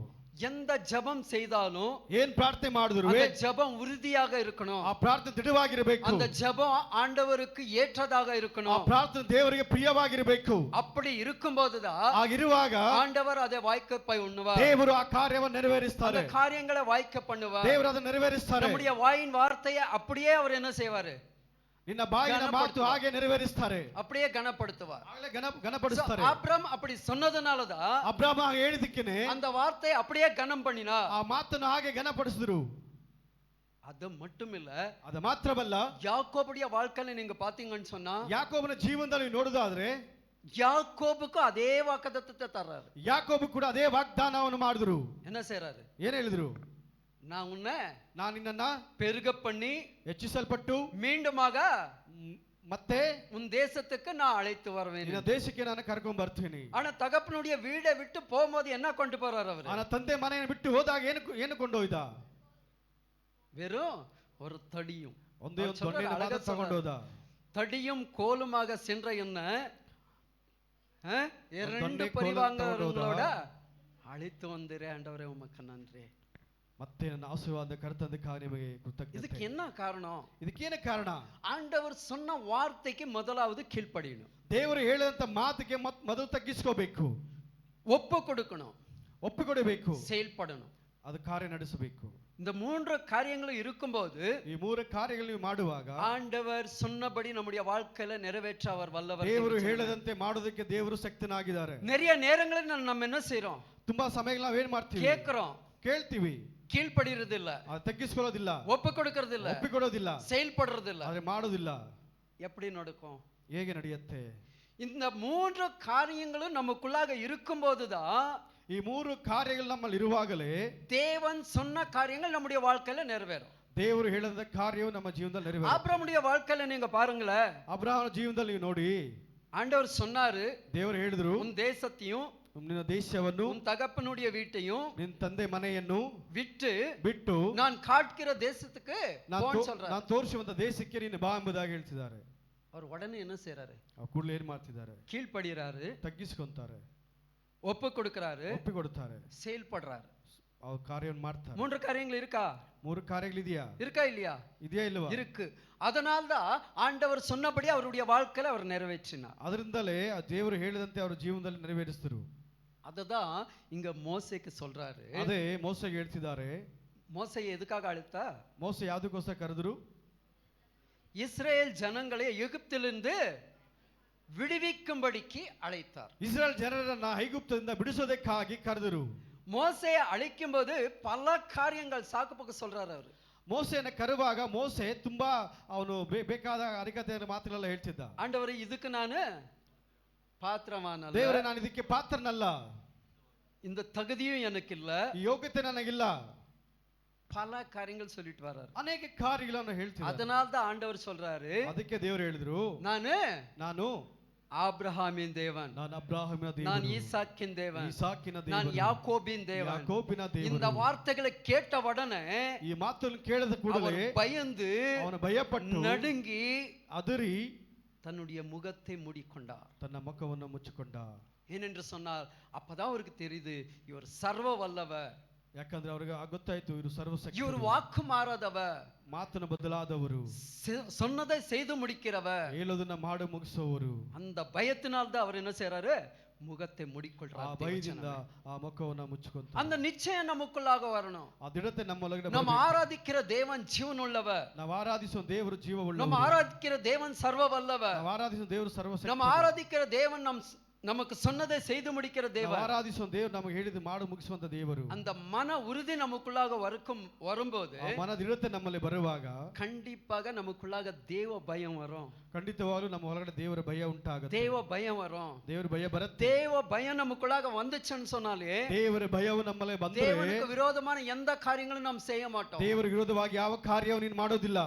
எந்த ஜெபம் செய்தாலும் ಏನ್ ಪ್ರಾರ್ಥನೆ ಮಾಡಿದ್ರು அந்த ஜெபம் உறுதியாக இருக்கணும். ಆ ಪ್ರಾರ್ಥನೆ ದೃಢವಾಗಿರಬೇಕು. அந்த ஜெபம் ஆண்டவருக்கு ஏற்றதாக ಆ இருக்கணும். ಪ್ರಾರ್ಥನೆ ದೇವರಿಗೆ ಪ್ರಿಯವಾಗಿರಬೇಕು. அப்படி இருக்கும்போதுதான் ಆಗಿರುವಾಗ ஆண்டவர் அதை வாய்க்க பண்ணுவார். ದೇವರು ಆ ಕಾರ್ಯವನ್ನು ನೆರವೇರಿಸ್ತಾರೆ. அந்த காரியங்களை வாய்க்க பண்ணுவார். ದೇವರು ಅದನ್ನು ನೆರವೇರಿಸ್ತಾರೆ. நம்முடைய வாயின் வார்த்தையை அப்படியே அவர் என்ன செய்வாரு? ನಿನ್ನ ಬಾಯಿನ ಮಾತು ಹಾಗೆ ನೆರವೇರಿಸ್ತಾರೆ, அப்படியே கனப்படுத்துவார். ಆಗಲೇ ಘನಪಡಿಸ್ತಾರೆ. ஆபிரகாம் அப்படி சொன்னதனாலதான் ಅಬ್ರಾಮ ಹೇಳಿದಕ್ಕೇನೆ அந்த வார்த்தையை அப்படியே கனம் பண்ணினா. ಆ ಮಾತನ್ನು ಹಾಗೆ ಘನಪಡಿಸಿದ್ರು. அது மட்டும் இல்ல, ಅದು ಮಾತ್ರವಲ್ಲ, யாக்கோபுடைய வாழ்க்கையில நீங்க பாத்தீங்கன்னு சொன்னா, ಯಾಕೋಬನ ಜೀವನದಲ್ಲಿ ನೋಡುದಾದ್ರೆ யாக்கோபுக்கு அதே வாக்குத்தத்தத்தை தர்றாரு. ಯಾಕೋಬು ಕೂಡ ಅದೇ ವಾಗ್ದಾನವನ್ನು ಮಾಡಿದ್ರು. என்ன செய்யறாரு? ಏನ್ ಹೇಳಿದ್ರು? நான் உன்னை ನಾನು ನಿನ್ನನ್ನ பெருக பண்ணி ಹೆಚ್ಚಿಸಲ್ಪಟ್ಟು மீண்டுமாக ಮತ್ತೆ உன் தேசத்துக்கு நான் அழைத்து வருவேன். ನಿನ್ನ ದೇಶಕ್ಕೆ ನಾನು ಕರ್ಕೊಂಡ್ ಬರ್ತೀನಿ. ஆனா தகப்பனுடைய வீடை விட்டு போகும்போது என்ன கொண்டு போறாரு அவரு? ಅವನ ತಂದೆ ಮನೆಯನ್ನು ಬಿಟ್ಟು ಹೋದಾಗ ಏನು ಕೊಂಡೋಯ್ದ? வெறும் ஒரு தடியும், ಒಂದೇ ಒಂದು ದೊಣ್ಣೆನ ಮಾತ್ರ ತಗೊಂಡೋದ. தடியும் கோலுமாக சென்ற என்ன இரண்டு பரிவாரங்களோட அழைத்து வந்திரே ஆண்டவரே, உமக்கு நன்றி. ಮತ್ತೆ ನನ್ನ ಆಶೀರ್ವಾದ ಕರ್ತಂದಕ್ಕಾಗಿ ನಿಮಗೆ ಕೃತಜ್ಞತೆ. இதுக்கு என்ன காரணம்? ಇದಕ್ಕೇನು ಕಾರಣ? ஆண்டவர் சொன்ன வார்த்தைக்கு முதலாவது கீழ்ப்படியணும். ದೇವರು ಹೇಳಿದಂತ ಮಾತಿಗೆ ಮೊದಲು ತಗ್ಗಿಸ್ಕೋಬೇಕು, ஒப்பு கொடுக்கணும், ಒಪ್ಪಿಕೊಡಬೇಕು, செயல்படணும், ಅದು ಕಾರ್ಯ ನಡೆಸಬೇಕು. இந்த மூன்று காரியங்களும் இருக்கும்போது, ಈ ಮೂರು ಕಾರ್ಯಗಳು ನೀವು ಮಾಡುವಾಗ ஆண்டவர் சொன்னபடி நம்முடைய வாழ்க்கையில நிறைவேற்ற அவர் வல்லவர். ದೇವರು ಹೇಳದಂತೆ ಮಾಡೋದಕ್ಕೆ ದೇವರು ಶಕ್ತನಾಗಿದ್ದಾರೆ. நிறைய நேரங்களில் நம்ம என்ன செய்றோம்? ತುಂಬಾ ಸಮಯಗಳು ನಾವು ಏನ್ ಮಾಡ್ತೀವಿ? கேட்கிறோம், ಕೇಳ್ತೀವಿ, கீழ்ப்படிறது இல்ல, ಅದು ತಗ್ಗಿಸ್ಕೊಳ್ಳೋದಿಲ್ಲ, ஒப்பு கொடுக்கிறது இல்ல, ಒಪ್ಪಿಕೊಡೋದಿಲ್ಲ, செயல்படுறது இல்ல. ಆದ್ರೆ ಮಾಡೋದಿಲ್ಲ. எப்படி நடக்கும்? ಹೇಗೆ ನಡೆಯುತ್ತೆ? இந்த மூன்று காரியங்களும் நமக்குள்ளாக இருக்கும்போதுதான் ಈ ಮೂರು ಕಾರ್ಯಗಳು ನಮ್ಮಲ್ಲಿ ಇರುವಾಗಲೇ தேவன் சொன்ன காரியங்கள் நம்முடைய வாழ்க்கையில நிறைவேறும். ದೇವರು ಹೇಳಿದ ಕಾರ್ಯವು ನಮ್ಮ ಜೀವನದಲ್ಲಿ ನೆರವೇರುತ್ತೆ. ஆபிரகாமுடைய வாழ்க்கையில நீங்க பாருங்களேன், ಅಬ್ರಹಾಮನ ಜೀವನದಲ್ಲಿ ನೀವು ನೋಡಿ, ஆண்டவர் சொன்னாரு, ದೇವರು ಹೇಳಿದ್ರು, உன் தேசத்தையும் ನಿನ್ನ ದೇಶವನ್ನು, உன் தகப்பனுடைய வீட்டையும், ನಿನ್ನ ತಂದೆ ಮನೆಯನ್ನು ಬಿಟ್ಟು நான் காட்கிற தேசத்துக்கு ನಾನು ತೋರಿಸುವಂತ ದೇಶಕ್ಕೆ ನೀನು ಬಾ ಎಂಬುದಾಗಿ ಹೇಳ್ತಿದ್ದಾರೆ. அவர் உடனே என்ன செய்றாரு? ಅವ್ರು ಕೂಡಲೇ ಏನ್ ಮಾಡ್ತಿದ್ದಾರೆ? கீழ்ப்படிறாரு, ತಗ್ಗಿಸ್ಕೊಂತಾರೆ, ஒப்பு கொடுக்கறாரு, ಒಪ್ಪಿ ಕೊಡ್ತಾರೆ, செயல்படுறாரு. ಅವ್ರ ಕಾರ್ಯವನ್ನು ಮಾಡ್ತಾರೆ. 3 காரியங்கள் இருக்கா? 3 ಕಾರ್ಯಗಳಿದೆಯಾ? இருக்கா இல்லையா? ಇದೆಯಾ ಇಲ್ವಾ? இருக்கு. அதனால்தான் ஆண்டவர் சொன்னபடி அவருடைய வாழ்க்கையில அவர் நிறைவேற்றினார். ಅದರಿಂದಲೇ ಆ ದೇವರು ಹೇಳಿದಂತೆ ಅವರ ಜೀವನದಲ್ಲಿ ನೆರವೇರಿಸಿದರು. ಅದதான் இங்க மோசேக்கு சொல்றாரு. ಅದೇ ಮೋಸೆಗೆ ಹೇಳ್ತಿದ್ದಾರೆ. மோசையை எதுக்காக அழைத்தா? ಮೋಸೆ ಯಾವುದಕ್ಕೋಸ್ಕರ ಕರೆದರು? இஸ்ரேல் ஜனங்களை எகிப்திலிருந்து விடுவிக்கும்படிக்கு அழைத்தார். ಇಸ್ರಾಯೇಲ್ ಜನರನ್ನ ಐಗುಪ್ತದಿಂದ ಬಿಡಿಸೋದಕ್ಕಾಗಿ ಕರೆದರು. மோசையை அழைக்கும்போது பல காரியங்கள் சாக்குப்போக்கு சொல்றாரு அவரு. ಮೋಸೆಯನ್ನು ಕರೆಯುವಾಗ ಮೋಸೆ ತುಂಬಾ ಅವನು ಬೇಕಾದ ಅರಿಕತೆಯ ಮಾತುಗಳೆಲ್ಲ ಹೇಳ್ತಿದ್ದ. ஆண்டவரே இதுக்கு ನಾನು ಪಾತ್ರವಾನಲ್ಲ, ದೇವರೇ ನಾನು ಇದಕ್ಕೆ ಪಾತ್ರನಲ್ಲ, இந்த தகுதியும் எனக்கு இல்ல, ಈ ಯೋಗ್ಯತೆ ನನಗಿಲ್ಲ, பல காரியங்கள் சொல்லிட்டு வர்றாரு. ಅನೇಕ ಕಾರ್ಯಗಳನ್ನು ಹೇಳ್ತಿದ್ದ. அதனால தான் ஆண்டவர் சொல்றாரு, ಅದಕ್ಕೆ ದೇವರು ಹೇಳಿದ್ರು, ನಾನು ஆபிரகாமின் தேவன், ನಾನು ಅಬ್ರಹಾಮಿನ ದೇವರು, நான் ஈசாக்கின் தேவன், ಇಸಾಕಿನ ದೇವರು, நான் யாக்கோபின் தேவன். ಯಾಕೋಬಿನ ದೇವರು. இந்த வார்த்தைகளை கேட்ட உடனே ಈ ಮಾತನ್ನು ಕೇಳಿದ ಕೂಡಲೇ பயந்து ಅವನು ಭಯಪಟ್ಟು நடுங்கி ಅದರಿ தன்னுடைய முகத்தை மூடிக்கொண்டார். ತನ್ನ ಮುಖವನ್ನು ಮುಚ್ಚಿಕೊಂಡ. ஏனென்று சொன்னால் அப்பதான் அவருக்கு தெரியுது இவர் சர்வ வல்லவர், ಯಾಕಂದ್ರೆ ಅವರಿಗೆ ಗೊತ್ತಾಯ್ತು ಇವರು ಸರ್ವಶಕ್ತ, இவர் வாக்கு மாறாதவர், ಮಾತನ್ನು ಬದಲಾದವರು, சொன்னதை செய்து முடிக்கிறவர், ಹೇಳೋದನ್ನ ಮಾಡಿ ಮುಗಿಸುವವರು. அந்த பயத்தினால் தான் அவர் என்ன செய்றாரு? முகத்தை ಆ மூடிக்கொள்றார். ಭಯದಿಂದ ಆ ಮುಖವನ್ನ ಮುಚ್ಚಿಕೊಂತ. அந்த நிச்சயம் நமக்குள்ளாக வரணும். ಆ ದೃಢತೆ ನಮ್ಮೊಳಗಡೆ நம்ம ஆராதிக்கிற தேவன் ಜೀವನುಳ್ಳவர், ನಾವು ಆರಾಧಿಸುವ ದೇವರು ಜೀವವುಳ್ಳವರು, நம்ம ஆராதிக்கிற தேவன் சர்வ வல்லவர், ನಾವು ಆರಾಧಿಸುವ ದೇವರು ಸರ್ವಶಕ್ತ, நம்ம ஆராதிக்கிற தேவன் நமக்கு சொன்னதை செய்து முடிக்கிற தேவன், ಆರಾಧಿಸುವ ದೇವರು ನಮಗೆ ಹೇಳಿದ ಮಾಡಿ ಮುಗಿಸುವಂತ ದೇವರು. அந்த மன உறுதி நமக்குள்ளாக வரும்போது, ಆ ಮನ ದೃಢತೆ ನಮ್ಮಲ್ಲಿ ಬರುವಾಗ கண்டிப்பாக நமக்குள்ளாக தேவ பயம் வரும். ಖಂಡಿತವಾಗಲೂ ನಮ್ಮ ಒಳಗಡೆ ದೇವರ ಭಯ ಉಂಟಾಗುತ್ತೆ. தேவ பயம் வரும். ದೇವರ ಭಯ ಬರುತ್ತೆ. தேவ பயம் நமக்குள்ளாக வந்துச்சுன்னு சொன்னாலே ದೇವರ ಭಯವು ನಮ್ಮಲ್ಲಿ ಬಂದರೆ தேவனுக்கு விரோதமான எந்த காரியங்களும் நாம் செய்ய மாட்டோம். ದೇವರ ವಿರೋಧವಾಗಿ ಯಾವ ಕಾರ್ಯವನ್ನು ನೀನು ಮಾಡೋದಿಲ್ಲ.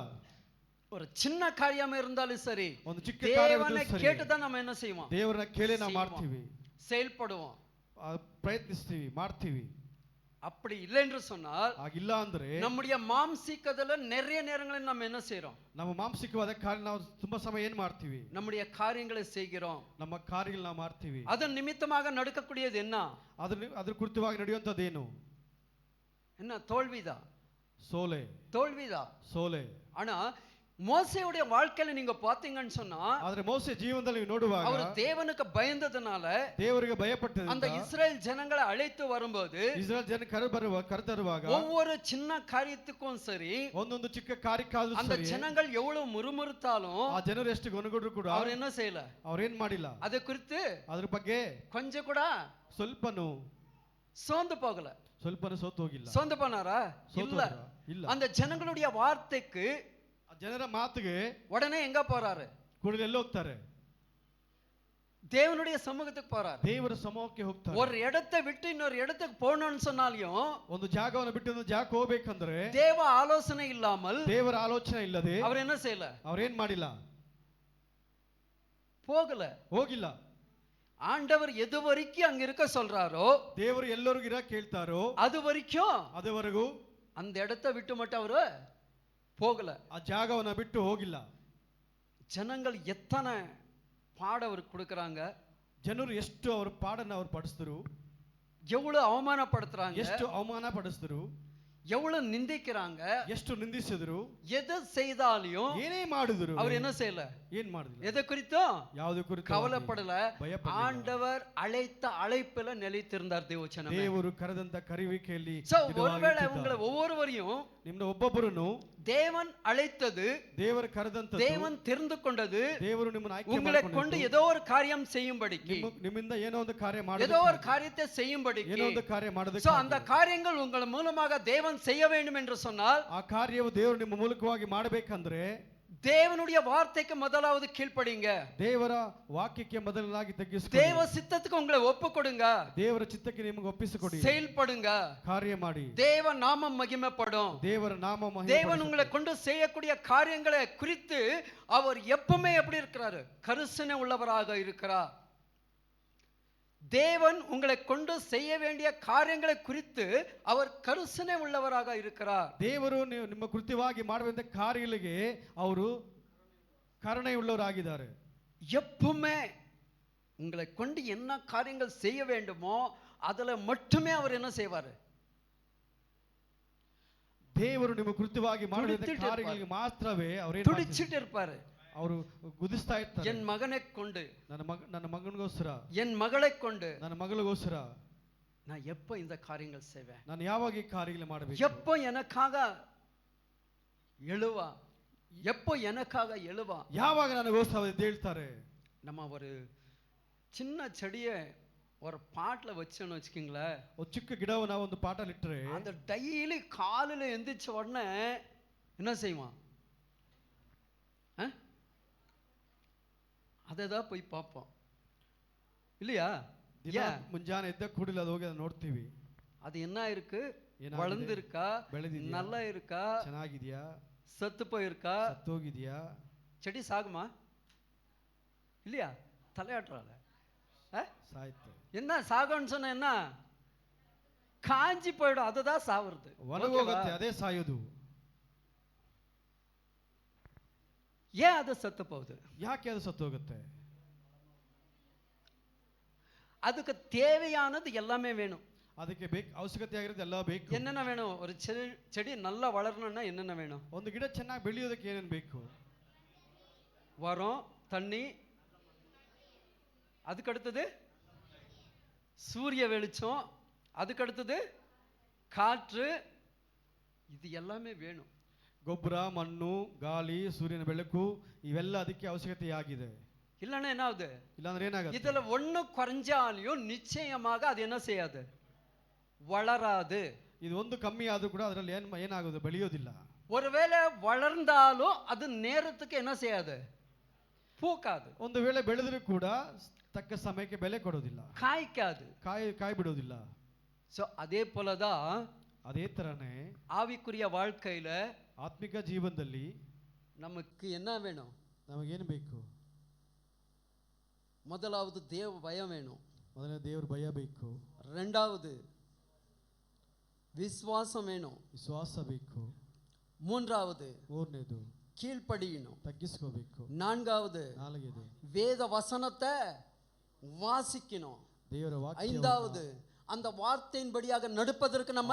ஒரு சின்ன காரியமா இருந்தாலும் சரி, ಒಂದು ಚಿಕ್ಕ தேவனை கேட்டுதான் நம்ம என்ன செய்வோம்? ದೇವರನ್ನ ಕೇಳಿ ನಾವು ಮಾಡ್ತೀವಿ, செயல்படுவோம், ಪ್ರಯತ್ನಿಸ್ತೀವಿ, ಮಾಡ್ತೀವಿ. அப்படி இல்லை என்று சொன்னால், ಆಗಿಲ್ಲ ಅಂದ್ರೆ நம்முடைய மாம்சீகத்துல நிறைய நேரங்களில் நம்ம என்ன செய்றோம்? ನಮ್ಮ ಮಾಂಸಿಕವಾದ ಕಾರ್ಯ ನಾವು ತುಂಬಾ ಸಮಯ ಏನ್ ಮಾಡ್ತೀವಿ? நம்முடைய காரியங்களை செய்கிறோம். ನಮ್ಮ ಕಾರ್ಯಗಳು ನಾವು ಮಾಡ್ತೀವಿ. அதன் நிமித்தமாக நடக்கக்கூடியது என்ன? ಅದ್ರ ಕುರಿತವಾಗಿ ನಡೆಯುವಂತದ್ದೇನು? என்ன? தோல்விதான். ಸೋಲೆ, தோல்விதான், ಸೋಲೆ. ஆனா மோசேயுடைய வாழ்க்கையில நீங்க பாத்தீங்கன்னு சொன்னா, ಆದ್ರೆ ಮೋಸೆ ಜೀವನದಲ್ಲಿ ನೋಡುವಾಗ அவர் தேவனுக்கு பயந்ததனால ದೇವರಿಗೆ ಭಯಪಟ್ಟದಿಂದ அந்த இஸ்ரேல் ஜனங்களை அழைத்து வரும்போது ಇಸ್ರಾಯೇಲ್ ಜನ ಕರೆತರುವಾಗ ஒவ்வொரு சின்ன காரியத்துக்கும் சரி, ಒಂದೊಂದು ಚಿಕ್ಕ ಕಾರ್ಯಕ್ಕಾದ್ರೂ அந்த ಸರಿ ஜனங்கள் எவ்வளவு முறுமுறுத்தாலும் ಆ ಜನರು ಎಷ್ಟು ಗೊನಗೊಂಡ್ರು ಕೂಡ அவர் என்ன செய்யல? ಅವ್ರೇನ್ ಮಾಡಿಲ್ಲ. அதை குறித்து ಅದ್ರ ಬಗ್ಗೆ கொஞ்சம் கூட ಸ್ವಲ್ಪನೂ சோர்ந்து போகல. ಸ್ವಲ್ಪನೂ ಸೋತು ಹೋಗಿಲ್ಲ. சோர்ந்து போனாரா? இல்ல. ಇಲ್ಲ. அந்த ஜனங்களுடைய வார்த்தைக்கு, ಜನರ ಮಾತಿಗೆ உடனே எங்க போறாரு? ಕೂಡಲೇ ಎಲ್ಲಿ ಹೋಗ್ತಾರೆ? தேவனுடைய சமூகத்துக்கு போறாரு. ದೇವರ ಸಮೂಹಕ್ಕೆ ಹೋಗ್ತಾರೆ. ஒரு இடத்தை விட்டு இன்னொரு இடத்துக்கு போகணும்னு சொன்னாலும், ಒಂದು ಜಾಗವನ್ನು ಬಿಟ್ಟು ಒಂದು ಜಾಗಕ್ಕೆ ಹೋಗ್ಬೇಕಂದ್ರೆ தேவ ஆலோசனை இல்லாமல், ದೇವರ ಆಲೋಚನೆ ಇಲ್ಲದೆ அவர் என்ன செய்யல? ಅವ್ರೇನ್ ಮಾಡಿಲ್ಲ, போகல, ಹೋಗಿಲ್ಲ. ஆண்டவர் எது வரைக்கும் அங்க இருக்க சொல்றாரோ, ದೇವರು ಎಲ್ಲರಿಗೂ ಇರಕ್ಕೆ ಹೇಳ್ತಾರೋ அது வரைக்கும் ಅದುವರೆಗೂ அந்த இடத்தை விட்டு மட்டும் அவரு போகல. ಆ ಜಾಗವನ್ನ ಬಿಟ್ಟು ಹೋಗಿಲ್ಲ. ஜனங்கள் எத்தனை பாட அவருக்கு கொடுக்கறாங்க, ಜನರು ಎಷ್ಟು ಅವ್ರ ಪಾಡನ್ನ ಅವ್ರು ಪಡಿಸಿದ್ರು, எவ்வளவு அவமானப்படுத்துறாங்க, ಎಷ್ಟು ಅವಮಾನ ಪಡಿಸಿದ್ರು, எவ்வளவு நிந்திக்கிறாங்க, ಎಷ್ಟು ನಿಂದಿಸಿದ್ರು, எதை செய்தாலும் ಏನೇ ಮಾಡಿದ್ರು அவர் என்ன செய்யல? ಏನ್ ಮಾಡಿದ್ರು? எதை குறித்தும் ಯಾವುದು ಕುರಿತು கவலைப்படல. ಭಯಪಡಲಿಲ್ಲ. ஆண்டவர் அழைத்த அழைப்பில நிலைத்திருந்தார் தேவச்சனமே. ದೇವರು ಕರೆದಂತ ಕರೆಯುವಿಕೆಯಲ್ಲಿ ஒருவேளை உங்களை ஒவ்வொருவரையும் ನಿಮ್ಮನ್ನ ಒಬ್ಬೊಬ್ಬರನ್ನು தேவன் அழைத்தது, ದೇವರು ಕರೆದಂತ தேவன் தெரிந்து கொண்டது, ದೇವರು ನಿಮ್ಮನ್ನ ಆಯ್ಕೆ உங்களை கொண்டு ஏதோ ஒரு காரியம் செய்யும்படிக்கு, ನಿಮ್ಮಿಂದ ಏನೋ ಒಂದು ಕಾರ್ಯ ஏதோ ஒரு காரியத்தை செய்யும்படிக்கு, ಏನೋ ಒಂದು ಕಾರ್ಯ ಮಾಡೋದಕ್ಕೆ அந்த காரியங்கள் உங்கள் மூலமாக தேவன் செய்ய வேண்டும் என்று சொன்னால், ಆ ಕಾರ್ಯವು ದೇವರು ನಿಮ್ಮ ಮೂಲಕವಾಗಿ ಮಾಡಬೇಕಂದ್ರೆ தேவனுடைய வார்த்தைக்கு முதலாவது கீழ்ப்படிங்க. ದೇವರ ವಾಕ್ಯಕ್ಕೆ ಮೊದಲನಾಗಿ ತಗ್ಗಿಸಿಕೊಳ್ಳಿ. தேவ சித்தத்துக்கு உங்களை ஒப்பு கொடுங்க. ದೇವರ ಚಿತ್ತಕ್ಕೆ ನಿಮಗೆ ಒಪ್ಪಿಸಿಕೊಡಿ. செயல்படுங்க. ಕಾರ್ಯ ಮಾಡಿ. தேவ நாமம் மகிமைப்படும். ದೇವರ ನಾಮ ಮಹಿಮೆ. தேவன் உங்களை கொண்டு செய்யக்கூடிய காரியங்களை குறித்து அவர் எப்பவுமே எப்படி இருக்கிறாரு? கரிசனை உள்ளவராக இருக்கிறார். தேவன் உங்களை கொண்டு செய்ய வேண்டிய காரியங்களை குறித்து அவர் ಕರುಣೆ உள்ளவராக இருக்கிறார். ದೇವರು ನಿಮ್ಮ ಕೃತ್ಯವಾಗಿ ಮಾಡುವಂತ ಕಾರ್ಯಗಳಿಗೆ ಅವರು ಕರುಣೆ ಉಳ್ಳವರಾಗಿದ್ದಾರೆ. எப்பவுமே உங்களை கொண்டு என்ன காரியங்கள் செய்ய வேண்டுமோ அதுல மட்டுமே அவர் என்ன செய்வாரு? ದೇವರು ನಿಮ್ಮ ಕೃತ್ಯವಾಗಿ ಮಾಡಿದ ಕಾರ್ಯಗಳಿಗೆ ಮಾತ್ರವೇ ಅವರು துடிச்சிட்டு இருப்பாரு. ಅವರು ಗುದಿಸ್ತಾ ಇರ್ತಾರೆ. என் மகனை கொண்டு, ನನ್ನ ಮಗನಿಗೋಸ್ಕರ, என் மகளை கொண்டு, ನನ್ನ ಮಗಳಿಗೋಸ್ಕರ நான் எப்போ இந்த காரியங்கள் செய்வேன், ನಾನು ಯಾವಾಗ ಈ ಕಾರ್ಯಗಳು ಮಾಡಬೇಕು, எப்போ எனக்காக எழுவா, எப்போ எனக்காக எழுவா, ಯಾವಾಗ ನನಗೋಸ್ಕರ ಹೇಳ್ತಾರೆ. நம்ம ஒரு சின்ன செடியை ஒரு பாட்டில் வச்சோன்னு வச்சுக்கிங்களேன், ஒரு ಚಿಕ್ಕ ಗಿಡವನ್ನ ಒಂದು ಪಾಟಲ್ಲಿ ಇಟ್ಟರೆ அந்த டெய்லி காலையில் எந்திரிச்ச உடனே என்ன செய்வான்? அதை தான் போய் பார்ப்போம் இல்லையா? ಮುಂಜಾನೆ ಎದ್ದ ಕೂಡಲೇ ಅದು ಹೋಗಿ ಅದನ್ನ ನೋಡ್ತೀವಿ. அது என்ன இருக்கு? வளர்ந்துருக்கா, நல்லா இருக்கா, ಚೆನ್ನಾಗಿದ್ಯಾ, ಸತ್ತು போயிருக்கா, ಸತ್ತೋಗಿದ್ಯಾ? செடி சாகுமா இல்லையா? தலையாட்டுறாள் ಸಾಯ್ತು. என்ன சாகுன்னு சொன்ன என்ன? காஞ்சி போயிடும், அதுதான் சாவுறது, ಒಣಗೋಗುತ್ತೆ, ಅದೇ ಸಾಯೋದು. ஏன் அது ಸತ್ತು போகுது? ಯಾಕೆ ಅದು ಸತ್ತೋಗುತ್ತೆ? அதுக்கு தேவையானது எல்லாமே வேணும். ಅದಕ್ಕೆ ಬೇಕು, ಅವಶ್ಯಕತೆ ಆಗಿರೋದು ಎಲ್ಲ ಬೇಕು. என்னென்ன வேணும்? ஒரு செடி நல்லா வளரணும்னா என்னென்ன வேணும்? ಒಂದು ಗಿಡ ಚೆನ್ನಾಗಿ ಬೆಳೆಯೋದಕ್ಕೆ ಏನೇನು ಬೇಕು? வரும், தண்ணி, அதுக்கு அடுத்தது சூரிய வெளிச்சம், அதுக்கு அடுத்தது காற்று, இது எல்லாமே வேணும். ಗೊಬ್ಬರ, ಮಣ್ಣು, ಗಾಳಿ, ಸೂರ್ಯನ ಬೆಳಕು ಇವೆಲ್ಲ ಅದಕ್ಕೆ ಅವಶ್ಯಕತೆಯಾಗಿದೆ. இல்லைன்னா என்ன ஆகுது? ಇಲ್ಲಾಂದ್ರೆ ಏನಾಗುತ್ತೆ? இதுல ஒண்ணு குறைஞ்சாலையும் நிச்சயமாக அது என்ன செய்யாது? வளராது. ಇದು ಒಂದು ಕಮ್ಮಿ ಆದ್ರೂ ಕೂಡ ಅದರಲ್ಲಿ ಏನಾಗೋದು? ಬೆಳೆಯೋದಿಲ್ಲ. ஒருவேளை வளர்ந்தாலும் அது நேரத்துக்கு என்ன செய்யாது? பூக்காது. ಒಂದು ವೇಳೆ ಬೆಳೆದರೂ ಕೂಡ ತಕ್ಕ ಸಮಯಕ್ಕೆ ಬೆಲೆ ಕೊಡೋದಿಲ್ಲ, காய்க்காது, ಕಾಯಿ ಬಿಡೋದಿಲ್ಲ. சோ அதே போலதான் ಅದೇ ತರನೇ ஆவிக்குரிய வாழ்க்கையில, ಆತ್ಮಿಕ ಜೀವನದಲ್ಲಿ நமக்கு என்ன வேணும்? ನಮಗೇನು ಬೇಕು? முதலாவது தேவ பயம் வேணும். ಮೊದಲನೇ ದೇವರ ಭಯ ಬೇಕು. ரெண்டாவது விசுவாசம் வேணும். ವಿಶ್ವಾಸ ಬೇಕು. மூன்றாவது ಮೂರನೇದು கீழ்ப்படியணும், ತಗ್ಗಿಸ್ಕೋಬೇಕು. நான்காவது ನಾಲ್ಕನೇದು வேத வசனத்தை வாசிக்கணும். ದೇವರ ವಾಕ್ಯ. ஐந்தாவது அந்த வார்த்தையின்படியாக நடப்பதற்கு நம்ம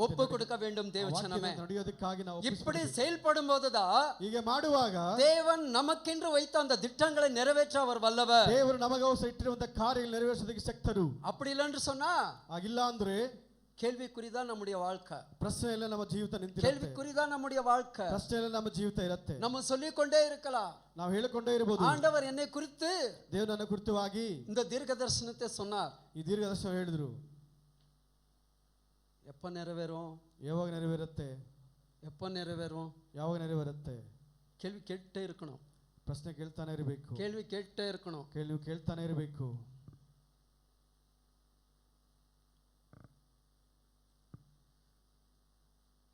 ஒப்பு கொடுக்க வேண்டும். தேவச்சனமே, ನಡೆಯೋದಕ್ಕಾಗಿ ನಾವು இப்படி செயல்படும் போதுதான், ಹೀಗೆ ಮಾಡುವಾಗ தேவன் நமக்கென்று வைத்த அந்த திட்டங்களை நிறைவேற்ற அவர் வல்லவர். ದೇವರು ನಮಗೋಸ್ಕರ ಇಟ್ಟಿರುವಂತ ಕಾರ್ಯಗಳು ನೆರವೇರಿಸೋದಕ್ಕೆ ಶಕ್ತರು. அப்படி இல்லைன்னு சொன்னா, ಆಗಿಲ್ಲ ಅಂದ್ರೆ கேள்விக்குறிதான் நம்முடைய வாழ்க்கை. ಪ್ರಶ್ನೆ ಇಲ್ಲ, ನಮ್ಮ ಜೀವಿತ ನಿಂತಿರುತ್ತೆ. கேள்விக்குறிதான் நம்முடைய வாழ்க்கை. ಪ್ರಶ್ನೆ ಇಲ್ಲ, ನಮ್ಮ ಜೀವಿತ ಇರುತ್ತೆ. நம்ம சொல்லிக்கொண்டே இருக்கலாம், ನಾವು ಹೇಳಿಕೊಂಡೇ ಇರಬಹುದು, ஆண்டவர் என்னை குறித்து, ದೇವರು ನನ್ನ ಕುರಿತವಾಗಿ இந்த தீர்க்க தரிசனத்தை சொன்னார். ಈ ದೀರ್ಘದರ್ಶನ ಹೇಳಿದ್ರು. எப்ப நிறைவேறும்? ಯಾವಾಗ ನೆರವೇರುತ್ತೆ? எப்ப நிறைவேறும்? ಯಾವಾಗ ನೆರವೇರುತ್ತೆ? கேள்வி கேட்டே இருக்கணும், ಪ್ರಶ್ನೆ ಕೇಳ್ತಾನೆ ಇರಬೇಕು, கேள்வி கேட்டே இருக்கணும். ನೀವು ಕೇಳ್ತಾನೆ ಇರಬೇಕು.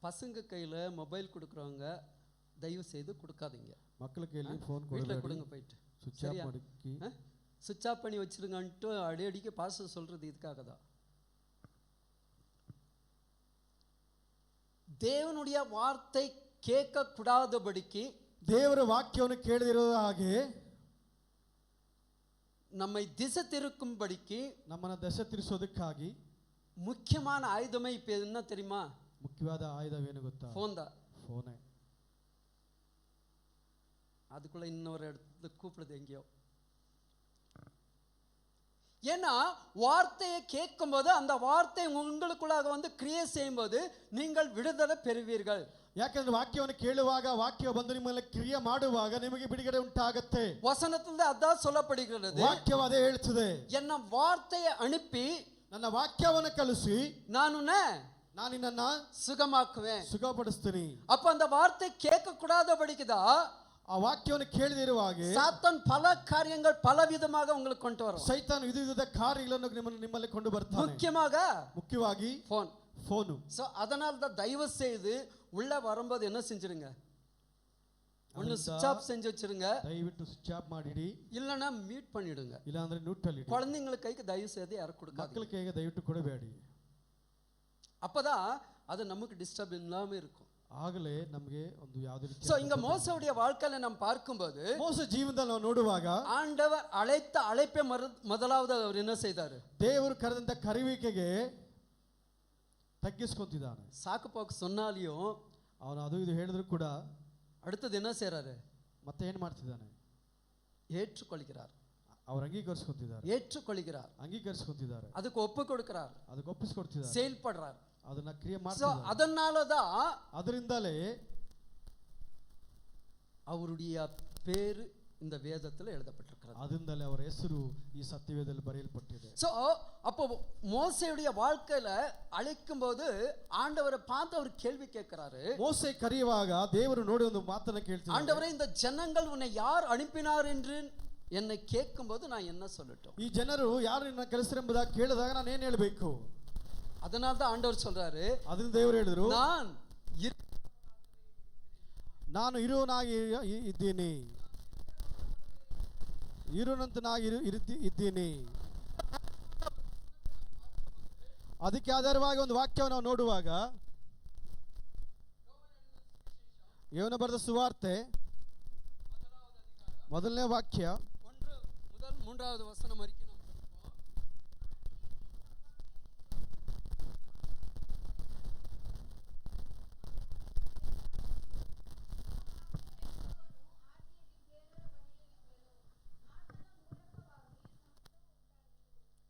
பசங்க கையில மொபைல் கொடுக்குறவங்க தயவு செய்து கொடுக்காதீங்க. ಮಕ್ಕಳ ಕೈಯಲ್ಲಿ ಫೋನ್ வீட்டில் கொடுங்க, போயிட்டு ಸ್ವಿಚ್ ಆಫ್ ಮಾಡಿ, சுவிட்ச் ஆஃப் பண்ணி வச்சிருங்கன்ட்டு அடிக்கடிக்கு பாஸ்டர் சொல்றது இதுக்காக தான். தேவனுடைய வார்த்தை கேட்க கூடாதபடிக்கு, ದೇವರ ವಾಕ್ಯವನ್ನು ಕೇಳದಿರೋ ಹಾಗೆ, நம்மை திசை திருக்கும்படிக்கு, ನಮ್ಮನ್ನ ದಶೆ ತಿರ್ಸೋದಕ್ಕಾಗಿ முக்கியமான ஆயுதமே இப்ப என்ன தெரியுமா? ಮುಖ್ಯವಾದ ಆಯುಧವೇನು ಗೊತ್ತಾ? ಫೋನ್ தான். ಫೋನೇ. அதுக்குள்ள இன்னொரு இடத்துல கூப்பிடுது எங்கேயோ. ஏன்னா வார்த்தையை கேட்கும் போது, அந்த வார்த்தை உங்களுக்குள்ளாக வந்து கிரியை செய்யும் போது நீங்கள் விடுதலை பெறுவீர்கள். ಯಾಕಂದ್ರೆ ವಾಕ್ಯವನ್ನು ಕೇಳುವಾಗ, ವಾಕ್ಯ ಬಂದು ನಿಮ್ಮಲ್ಲಿ ಕ್ರಿಯೆ ಮಾಡುವಾಗ ನಿಮಗೆ ಬಿಡುಗಡೆ ಉಂಟಾಗುತ್ತೆ. வசனத்துல அதான் சொல்லப்படுகிறது. ವಾಕ್ಯವು ಅದೇ ಹೇಳ್ತದೆ. என்ன வார்த்தையை அனுப்பி, ನನ್ನ ವಾಕ್ಯವನ್ನು ಕಳಿಸಿ ನಾನು ನಿನ್ನನ್ನ சுகமாக்குவேன், ಸುಖಪಡಿಸ್ತೀನಿ. அப்ப அந்த வார்த்தை கேட்க கூடாதபடிக்குதான் ಆ ವಾಕ್ಯವನ್ನು ಕೇಳದಿರುವಾಗ சாத்தான் பல காரியங்கள் பல விதமாக உங்களுக்கு கொண்டு வரும். ಸೈತಾನ ವಿಧ ವಿಧದ ಕಾರ್ಯಗಳನ್ನು ನಿಮ್ಮಲ್ಲಿ ಕೊಂಡು ಬರ್ತಾನೆ. ಮುಖ್ಯವಾಗಿ ಫೋನು. சோ அதனால தான் தயவு செய்து உள்ள வரும்போது என்ன செஞ்சிருங்க? ஒன்னு ஸ்விட்ச் ஆஃப் செஞ்சு வச்சிருங்க, ದಯವಿಟ್ಟು ಸ್ವಿಚ್ ಆಫ್ ಮಾಡಿಡಿ, இல்லனா மியூட் பண்ணிடுங்க. ಇಲ್ಲ ಅಂದ್ರೆ ನ್ಯೂಟ್ರಲ್ ಇಡಿ. குழந்தைಗಳ கைக்கு தயவு செய்து யாரும் கொடுக்காதீங்க. ಮಕ್ಕಳ ಕೈಗೆ ದಯವಿಟ್ಟು ಕೊಡಬೇಡಿ. அப்பதான் அது நமக்கு டிஸ்டர்ப் இல்லாம இருக்கும். ಆಗಲೇ ನಮಗೆ ಒಂದು ಯಾವುದೇ சோ இங்க மோசேவுடைய வாழ்க்கையில நாம் பார்க்கும்போது ಮೋಸ ಜೀವನದಲ್ಲಿ ನಾವು ನೋಡುವಾಗ ஆண்டவர் அழைத்த அழைப்பை முதலாவது அவர் என்ன செய்தாரு? ದೇವರು ಕರೆದಂತ ಕರೆಯುವಿಕೆಗೆ ತಗ್ಗಿಸ್ಕೊಂತಿದ್ದಾನೆ. சாக்கு போக்கு சொன்னாலியும் ಅವನು ಅದು ಇದು ಹೇಳಿದ್ರು ಕೂಡ அடுத்தது என்ன செய்றாரு? ಮತ್ತೆ ಏನು ಮಾಡ್ತಿದ್ದಾನೆ? ஏற்றுக்கொள்கிறார். ಅವರು ಅಂಗೀಕರಿಸ್ಕೊಂತಿದ್ದಾರೆ. ஏற்றுக்கொள்கிறார். ಅಂಗೀಕರಿಸ್ಕೊಂತಿದ್ದಾರೆ. அதுக்கு ஒப்பு கொடுக்கிறார். ಅದಕ್ಕೆ ಒಪ್ಪಿಸ್ಕೊಡ್ತಿದ್ದಾರೆ. செயல்படுறார். ಅದನ್ನ ಕ್ರಿಯೆ சோ ಮಾಡ್ತಿದ್ದಾರೆ. அதனாலதான் ಅದರಿಂದಲೇ அவருடைய பேரு இந்த வேதத்துல எழுதப்பட்டிருக்கிறது. ಅದರಿಂದಲೇ ಅವರ ಹೆಸರು ಈ ಸತ್ಯವೇದದಲ್ಲಿ ಬರೆಯಲ್ಪಟ್ಟಿದೆ. சோ அப்போ மோசேயுடைய வாழ்க்கையில அழைக்கும் போது ஆண்டவரை பார்த்து அவர் கேள்வி கேட்கிறாரு. ಮೋಸೆ ಕರೆಯುವಾಗ ದೇವರು ನೋಡಿ ಒಂದು ಮಾತನ್ನ ಕೇಳ್ತಿದ್ದಾರೆ. ஆண்டவரே இந்த ஜனங்கள் உன்னை யார் அனுப்பினார் என்று என்னை கேட்கும்போது நான் என்ன சொல்லட்டும்? ಈ ಜನರು ಯಾರು ನಿನ್ನ ಕರೆಸಿರೆಂಬುದಾಗಿ ಕೇಳಿದಾಗ ನಾನು ಏನು ಹೇಳಬೇಕು? அதனால தான் ஆண்டவர் சொல்றாரு, ಅದನ್ನ ದೇವರು ಹೇಳಿದ್ರು, ನಾನು ಇರುವನಾಗಿ ಇದ್ದೀನಿ, ಇರುವಂತನಾಗಿ ಇದ್ದೀನಿ. ಅದಕ್ಕೆ ಆಧಾರವಾಗಿ ಒಂದು ವಾಕ್ಯವನ್ನು ನಾವು ನೋಡುವಾಗ ಯೋನ ಬರೆದ ಸುವಾರ್ತೆ ಮೊದಲನೇ ವಾಕ್ಯ 3வது வசனம் வரைக்கும்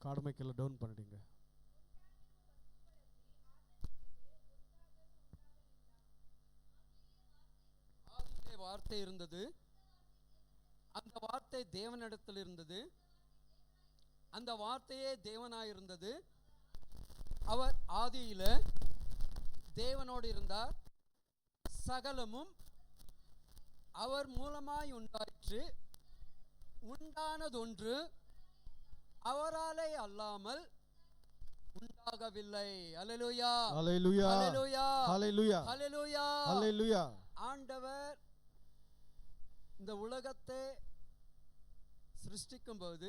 காடுமைக்கெல்லாம் டவுன் பண்ணிடுங்க. வார்த்தை இருந்தது, அந்த வார்த்தை தேவனிடத்தில் இருந்தது, அந்த வார்த்தையே தேவனாயிருந்தது. அவர் ஆதியில தேவனோடு இருந்தார். சகலமும் அவர் மூலமாய் உண்டாயிற்று. உண்டானதொன்று அவராலே அல்லாமல் உண்டாகவில்லை. அல்லேலூயா, அல்லேலூயா, அல்லேலூயா, அல்லேலூயா, அல்லேலூயா, அல்லேலூயா. ஆண்டவர் இந்த உலகத்தை ಸೃಷ್ಟಿಸುம்போது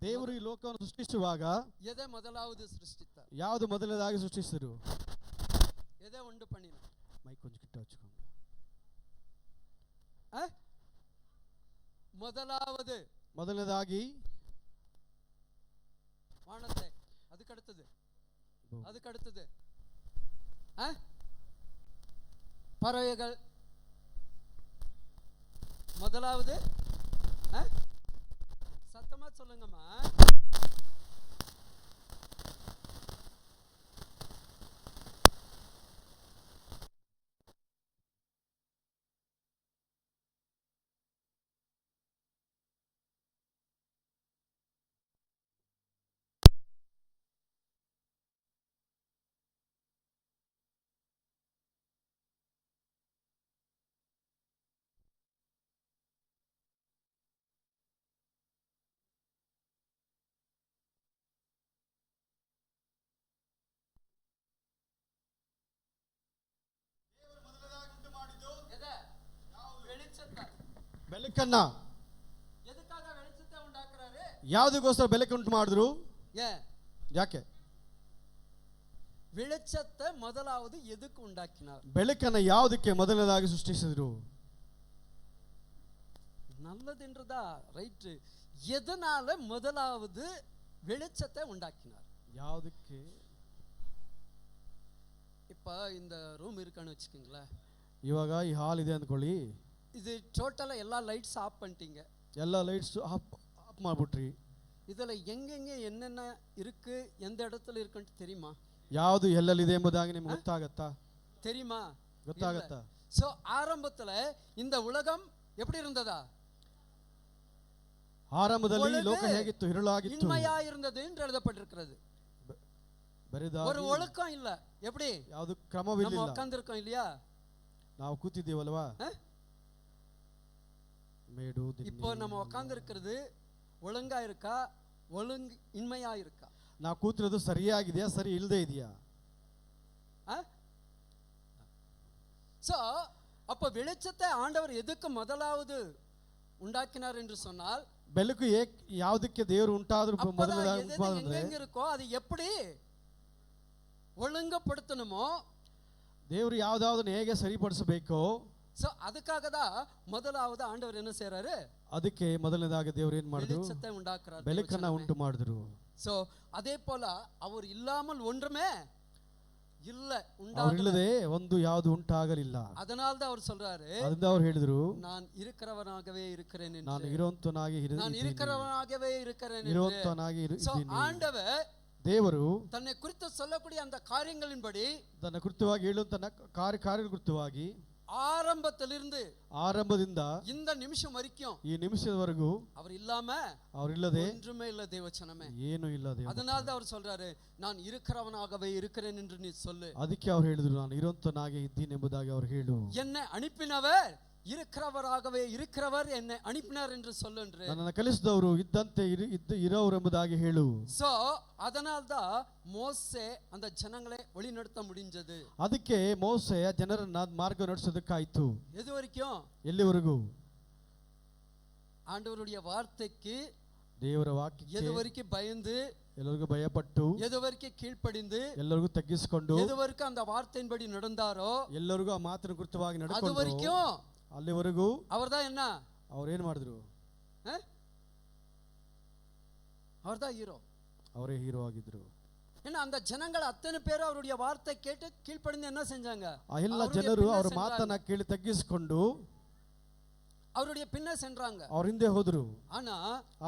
ದೇವರು ಈ ಲೋಕವನ್ನು ಸೃಷ್ಟಿಸುವಾಗ ಎದೆ ಮೊದಲಾவது ಸೃಷ್ಟಿத்தார். ಯಾವುದು ಮೊದಲನೇದಾಗಿ ಸೃಷ್ಟಿಸಿದರು? ಎದೆ ಉಂಟು பண்ணினார். மைக் கொஞ்சம் கிட்ட வச்சுக்கோங்க. ಮೊದಲನೇದಾಗಿ வானத்தை, அதுக்கடுத்தது பறவைகள், முதலாவது சத்தமா சொல்லுங்கம்மா. ಬೆಳಕನ್ನ ಎದಕ್ಕಾಗ ಬೆಳಚத்தை ಉಂಟಾಕறாரு? ಯಾವುದಕ್ಕೋಸ್ಕರ ಬೆಳಕು ಉಂಟು ಮಾಡಿದ್ರು? ಯಾಕೆ? வெளிச்சத்தை முதலாவது எதுக்கு உண்டாக்கினார்? ಬೆಳಕನ್ನ ಯಾವುದಕ್ಕೆ ಮೊದಲನೇದಾಗಿ ಸೃಷ್ಟಿಸಿದ್ರು? நல்லதுன்றதா ரைட். எதனால முதலாவது வெளிச்சத்தை உண்டாக்கினார்? ಯಾವುದಕ್ಕೆ? இப்ப இந்த ரூம் இருக்கான்னு வச்சுக்கீங்களேன். ಇವಾಗ ಈ ಹಾಲ್ ಇದೆ ಅಂದ್ಕೊಳ್ಳಿ. இது டோட்டலா எல்லா லைட்ஸ் ஆஃப் பண்ணிட்டீங்க. எல்லா லைட்ஸ் ஆஃப் ಮಾಡಿಬಿಟ್ರಿ. ಇದೆಲ್ಲ ಹೆಂಗೆಂಗೆ என்னென்ன இருக்கு, எந்த இடத்துல இருக்குன்னு தெரியுமா? ಯಾವುದು ಎಲ್ಲೆಲ್ಲಿದೆ ಎಂಬುದಾಗಿ ನಿಮಗೆ ಗೊತ್ತಾಗತ್ತಾ? தெரியுமா? ಗೊತ್ತಾಗತ್ತಾ? சோ ஆரம்பத்துல இந்த உலகம் எப்படி இருந்ததா? ಆರಂಭದಲ್ಲಿ ಲೋಕ ಹೇಗಿತ್ತು? ಇರುಳಾಗಿತ್ತು, ಇನ್ಮಯಾ இருந்தது என்று எழுதப்பட்டிருக்கிறது. ஒரு ஒழுக்கம் இல்ல. எப்படி? ಯಾವುದು ಕ್ರಮವಿಲ್ಲ. நம்ம உட்கார்ந்திருக்கோம் இல்லையா? ನಾವು ಕೂತಿದ್ದೀವಲ್ವಾ? இப்போ நம்ம உட்கார்ந்திருக்கிறது ஒழுங்கா இருக்கா, ஒழுங்கு இன்மையா இருக்கா? ನಾವು ಕೂತಿರೋದು ಸರಿಯಾಗಿದೆಯಾ, ಸರಿ ಇಲ್ಲದೆ ಇದೆಯಾ? சோ அப்ப வெளிச்சத்தை ஆண்டவர் எதுக்கு முதலாவது உண்டாக்கினார் என்று சொன்னால், ಬೆಳಕು ಯಾವುದಕ್ಕೆ ದೇವರು ಉಂಟಾದರೂ எங்க இருக்கோ அது எப்படி ஒழுங்குபடுத்தணுமோ தேவர் யாவதாவதನ್ನು ಹೇಗೆ ಸರಿಪಡಿಸಬೇಕೋ சோ அதுக்காக தான் முதலாவது ஆண்டவர் என்ன செய்றாரு, ಅದಕ್ಕೆ ಮೊದಲನೇದಾಗಿ ದೇವರು ಏನ್ ಮಾಡಿದ್ರು, வெளிச்சத்தை உண்டாக்குறார். ಬೆಳಕನ್ನ ಉಂಟು ಮಾಡಿದ್ರು. சோ அதே போல அவர் இல்லாமல் ஒன்றுமே இல்ல, ಅವ್ರು ಇಲ್ಲದೆ ಒಂದು ಯಾವುದು ಉಂಟಾಗಲಿಲ್ಲ. அதனால தான் அவர் சொல்றாரு, ಅದರಿಂದ ಅವ್ರು ಹೇಳಿದ್ರು, நான் இருக்கிறவனாகவே இருக்கிறேன் என்று. ನಾನು ಇರುವಂತನಾಗಿ நான் இருக்கிறவனாகவே இருக்கிறேன் என்று. ಇರುವಂತನಾಗಿ சோ ஆண்டவர் ದೇವರು தன்னை குறித்து சொல்லக்கூடிய அந்த காரியங்களின்படி, ತನ್ನ ಕುರಿತವಾಗಿ ಹೇಳುವಂತ ಕಾರ್ಯಗಳ ಕುರಿತವಾಗಿ ஆரம்பத்திலிருந்து ಆರಂಭದಿಂದ இந்த நிமிஷம் வரைக்கும் ಈ ನಿಮಿಷದವರೆಗೂ அவர் இல்லாம ಅವರಿಲ್ಲದೆ ஒன்றுமே இல்ல தேவச்சனமே. ಏನು ಇಲ್ಲ ದೇವರು. அதனால தான் அவர் சொல்றாரு, நான் இருக்கிறவனாகவே இருக்கிறேன் என்று நீ சொல்லு. ಅದಕ್ಕೆ ಅವ್ರು ಹೇಳಿದ್ರು, ನಾನು ಇರುವಂತನಾಗಿ ಇದ್ದೀನಿ ಎಂಬುದಾಗಿ ಅವ್ರು ಹೇಳು. என்னை அனுப்பினவர் இருக்கிறவராகவே இருக்கிறவர் என்னை அனுப்பினார் என்று சொல்லு என்று. ನನ್ನನ್ನು ಕಲಿಸಿದವರು ಇದ್ದಂತೆ ಇರೋರು ಎಂಬುದಾಗಿ ಹೇಳು. சோ அதனால தான் மோசே அந்த ஜனங்களை வழி நடத்த முடிஞ்சது. ಅದಕ್ಕೆ ಮೋಸೆ ಜನರನ್ನ ಮಾರ್ಗ ನಡೆಸೋದಕ್ಕಾಯ್ತು. எது வரைக்கும்? ಎಲ್ಲಿವರೆಗೂ? ஆண்டவருடைய வார்த்தைக்கு, ದೇವರ ವಾಕ್ಯಕ್ಕೆ எது வரைக்கும் பயந்து, ಎಲ್ಲರಿಗೂ ಭಯಪಟ್ಟು, எது வரைக்கும் கீழ்ப்படிந்து, ಎಲ್ಲರಿಗೂ ತಗ್ಗಿಸಿಕೊಂಡು, எது வரைக்கும் அந்த வார்த்தையின்படி நடந்தாரோ, ಎಲ್ಲರಿಗೂ ಆ ಮಾತಿನ ಕುರಿತವಾಗಿ அது ನಡೆಕೊಂಡು, வரைக்கும் ಅಲ್ಲಿವರೆಗೂ அவர்தான் என்ன, ಅವ್ರು ಏನ್ ಮಾಡಿದ್ರು, அவர்தான் ஹீரோ. ಅವರೇ ಹೀರೋ ಆಗಿದ್ರು. ஏன்னா அந்த ஜனங்கள் அத்தனை பேர் அவருடைய வார்த்தை கேட்டு கீழ்ப்படிந்து என்ன செஞ்சாங்க, ಆ ಎಲ್ಲ ಜನರು ಅವರ ಮಾತನ್ನ ಕೇಳಿ ತಗ್ಗಿಸಿಕೊಂಡು அவருடைய பின்ன சென்றாங்க, ಅವ್ರ ಹಿಂದೆ ಹೋದ್ರು. ஆனா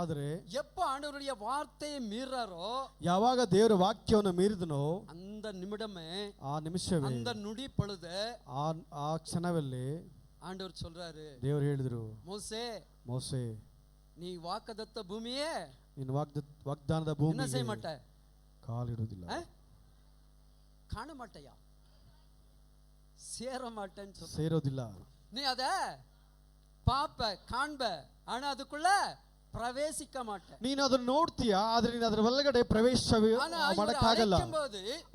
ಆದ್ರೆ எப்ப ஆண்டவருடைய வார்த்தையை மீறாரோ, ಯಾವಾಗ ದೇವರ ವಾಕ್ಯವನ್ನು ಮೀರಿದನೋ அந்த நிமிடமே, ಆ ನಿಮಿಷವೇ, அந்த நொடி பொழுது, ಆ ಕ್ಷಣವಲ್ಲೇ ஆண்டவர் சொல்றாரு, ದೇವರು ಹೇಳಿದ್ರು, மோசே ಮೋಸೆ, நீ வாக்குதத்த பூமியே ನೀನು ವಾಗ್ದಾನದ என்ன ಭೂಮಿಗೆ செய்ய மாட்ட, ಕಾಲಿಡುವುದಿಲ್ಲ, காண மாட்டையா, சேர மாட்டேன்னு சொல்ற. ಸೇರೋದಿಲ್ಲ. நீ அத பாப்ப காண்ப, ஆனா அதுக்குள்ள ಪ್ರವೇಶಿಕ ಮಾಟ. ನೀನು ಅದನ್ನು ನೋಡ್ತೀಯ, ಆದ್ರೆ ನೀನು ಅದರ ಒಳಗಡೆ ಪ್ರವೇಶ ಮಾಡಕ್ಕಾಗಲ್ಲ.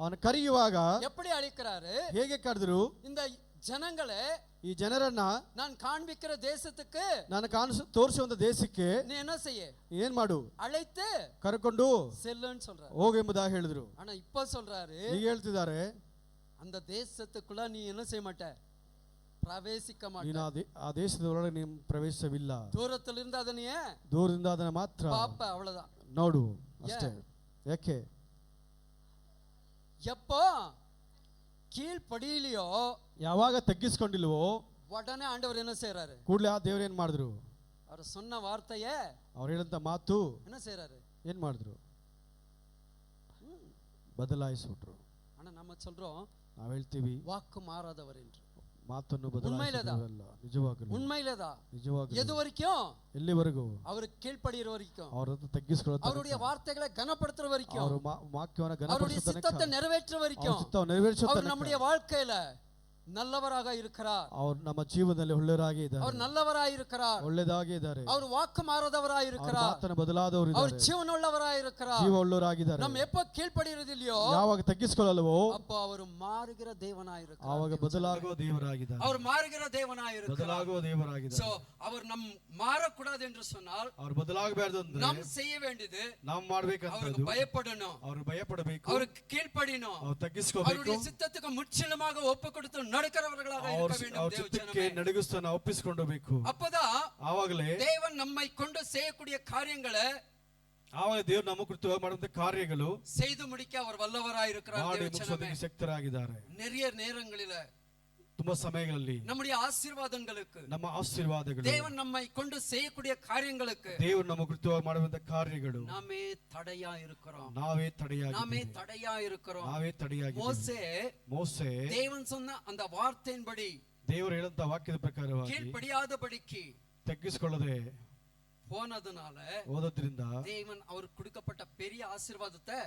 ಅವನು ಕರೆಯುವಾಗ எப்படி அழைக்கிறாரு, ಹೇಗೆ ಕರೆದ್ರು, இந்த ஜனங்களே, ಈ ಜನರನ್ನ நான் காண்பிக்கிற தேசத்துக்கு, ನಾನು ತೋರಿಸುವಂತ ದೇಶಕ್ಕೆ நீ என்ன செய்ய, ಏನ್ ಮಾಡು, அழைத்து ಕರ್ಕೊಂಡು செல்லுன்னு சொல்றாரு. ಹೋಗು ಎಂಬುದಾಗಿ ಹೇಳಿದ್ರು. ஆனா இப்ப சொல்றாரு, ಈಗ ಹೇಳ್ತಿದ್ದಾರೆ, அந்த தேசத்துக்குள்ள நீ என்ன செய்ய மாட்ட, ಪ್ರವೇಶಿಕ ಮಾಟ. ನೀನು ಆ ದೇಶದ ಒಳಗೆ ನೀನು ಪ್ರವೇಶವಿಲ್ಲ, ದೂರದಲ್ಲಿಂದ ಅದನ್ನ ದೂರದಿಂದ ಅದನ್ನ ಮಾತ್ರ ಪಾಪ ಅವಳದ ನೋಡು ಅಷ್ಟೇ. ಯಾಕೆ? எப்போ கீழ்ப்படியிலையோ, ಯಾವಾಗ ತಗ್ಗಿಸ್ಕೊಂಡಿಲ್ವೋ, உடனே ಆண்டவர் என்ன செய்றாரு, ಕೂಡಲೇ ಆ ದೇವರು ಏನ್ ಮಾಡಿದ್ರು, அவர் சொன்ன வார்த்தையே, ಅವ್ರು ಹೇಳಂತ ಮಾತು என்ன செய்றாரு, ಏನ್ ಮಾಡಿದ್ರು, ಬದಲಾಯಿಸ್ಬಿಟ್ರು. ஆனா நம்ம சொல்றோம், ನಾವ್ ಹೇಳ್ತೀವಿ வாக்கு மாறாதவர் என்று. ಮಾತನ್ನು ಬದಲಾಯಿಸಲ್ಲ. ನಿಜವಾಗಲೂ உண்மையிலதா, ನಿಜವಾಗಲೂ எது வரைக்கும், ಎಲ್ಲಿವರೆಗೂ அவர் கீழ்ப்படிகிற வரைக்கும், ಅವರನ್ನು ತಗ್ಗಿಸಿಕೊಳ್ಳುತ್ತಾರೆ, அவருடைய ವಾರ್ತೆகளை கனப்படுத்துற வரைக்கும், ಅವರು ವಾಕ್ಯವನ್ನು அவருடைய சித்தத்தை நிறைவேற்ற வரைக்கும், அவர் நம்முடைய வாழ்க்கையில நல்லவராக இருக்கிறார். ಅವರು ನಮ್ಮ ಜೀವನದಲ್ಲಿ ಒಳ್ಳೆಯವರಾಗಿ ಇದ್ದಾರೆ, அவர் நல்லவராய் இருக்கிறார், ಒಳ್ಳೆದಾಗಿ ಇದ್ದಾರೆ, அவர் வாக்கு மாறாதவராய் இருக்கிறார், ಮಾತನ್ನು ಬದಲಾದವರು அவர் ಇದ್ದಾರೆ, ஜீவனுள்ளவராய் இருக்கிறார். ಜೀವ ಉಳ್ಳವರಾಗಿದ್ದಾರೆ. நம்ம எப்ப கீழ்ப்படிறது இல்லையோ, ಯಾವಾಗ ತಗ್ಗಿಸಿಕೊಳ್ಳಲ್ವೋ அப்போ அவர் மாறுகிற தேவனாய் இருக்கிறார். ಆವಾಗ ಬದಲಾಗುವ ದೇವರಾಗಿದ್ದಾರೆ, அவர் மாறுகிற தேவனாய் இருக்கிறார். ಬದಲಾಗುವ ದೇವರಾಗಿದ್ದಾರೆ. சோ அவர் நம் மாறக்கூடாது என்று சொன்னால், ಅವರು ಬದಲಾಗಬಾರದು ಅಂದ್ರೆ நாம் செய்ய வேண்டியது, ನಾವು ಮಾಡಬೇಕಂತದ್ದು, அவருக்கு பயப்படணும், ಅವರು ಭಯಪಡಬೇಕು, அவருக்கு கீழ்ப்படியணும், ಅವರು ತಗ್ಗಿಸಿಕೊಳ್ಳಬೇಕು, அவருடைய சித்தத்துக்கு முற்றிலுமாக ஒப்பு கொடுத்து நடக்கிறவர்களாக இருக்க வேண்டும். ಅವ್ರ ಚಿತ್ತಕ್ಕೆ ನಡುಗಿಸ್ತಾನ ಒಪ್ಪಿಸಿಕೊಂಡಬೇಕು. அப்பதான் ಆವಾಗಲೇ தேவன் நம்மை கொண்டு செய்யக்கூடிய காரியங்களை, ಆವಾಗ ದೇವರು ನಮ್ಮ ಕುರಿತು ಮಾಡುವಂತ ಕಾರ್ಯಗಳು செய்து முடிக்க அவர் வல்லவராய் இருக்கிறார். ಮಾಡಿ ಮುಗಿಸೋದಕ್ಕೆ ಶಕ್ತರಾಗಿದ್ದಾರೆ. நிறைய நேரங்களில, ತುಂಬಾ ಸಮಯಗಳಲ್ಲಿ நம்முடைய ஆசீர்வாதங்களுக்கு, ನಮ್ಮ ಆಶೀರ್ವಾದಗಳು, தேவன் நம்மை கொண்டு செய்யக்கூடிய காரியங்களுக்கு ದೇವರು ನಮ್ಮ ಕುರಿತು ಮಾಡುವಂತ ಕಾರ್ಯಗಳು நாமே தடையா இருக்கிறோம், ನಾವೇ ತಡೆಯಾಗಿ நாமே தடையா இருக்கிறோம். ನಾವೇ ತಡೆಯಾಗಿ. ಮೋಸೆ தேவன் சொன்ன அந்த வார்த்தையின்படி, ದೇವರು ಹೇಳಂತ ವಾಕ್ಯದ ಪ್ರಕಾರವಾಗಿ கீழ்ப்படியாதபடிக்கு ತಗ್ಗಿಸಿಕೊಳ್ಳದೆ போனதுனால ಓದೋದ್ರಿಂದ தேவன் அவருக்கு கொடுக்கப்பட்ட பெரிய ஆசீர்வாதத்தை